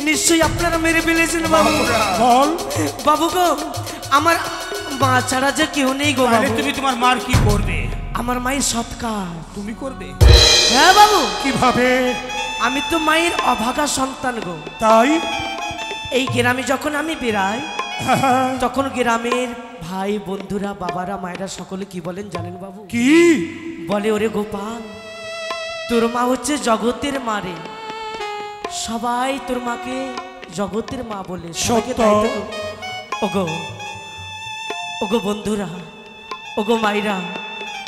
নিশ্চয়ই আপনারা মেরে ফেলেছেন বাবু। বল বাবু গো, আমার মা ছাড়া যে কেউ নেই গো তাহলে বাবু। তুমি তোমার মার কি করবে? আমার মায়ের সৎকার। তুমি করবে? হ্যাঁ বাবু, কিভাবে? আমি তো মায়ের অভাগা সন্তান গো। তাই এই গ্রামে যখন আমি বেরাই তখন গ্রামের ভাই বন্ধুরা, বাবারা, মায়েরা সকলে কি বলেন জানেন বাবু? কি বলে, ওরে গোপাল, তোর মা হচ্ছে জগতের মা রে। সবাই তোর মাকে জগতের মা বলে। সবাইকে সত্য। তাই তো গো। ওগো, ওগো বন্ধুরা, ওগো মায়েরা,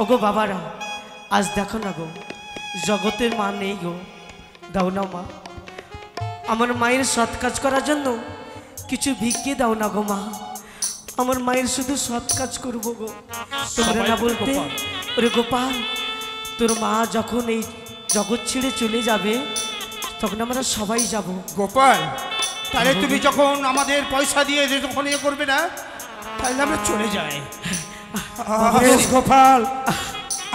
ওগো বাবারা, আজ দেখো না গো, জগতের মা নেই গো। দাও না মা, আমার মায়ের সৎ কাজ করার জন্য কিছু ভিক্ষে দাও না গো মা। আমার মায়ের শুধু সৎ কাজ করবো গো। তোমরা না বলতে, ওরে গোপাল, তোর মা যখন এই জগৎ ছেড়ে চলে যাবে তখন আমরা সবাই যাব। গোপাল, তাহলে তুমি যখন আমাদের পয়সা দিয়ে যখন ইয়ে করবে না, তাহলে আমরা চলে যাই। বেশ গোপাল,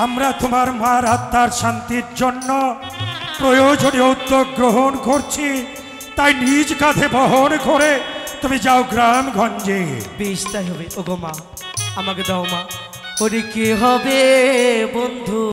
আমরা তোমার মার আত্মার শান্তির জন্য প্রয়োজনীয় উদ্যোগ গ্রহণ করছি। তাই নিজ কাঁধে বহন করে তুমি যাও গ্রামগঞ্জে। বেশ, তাই হবে। ওগো মা, আমাকে দাও মা। ওরে কে হবে বন্ধু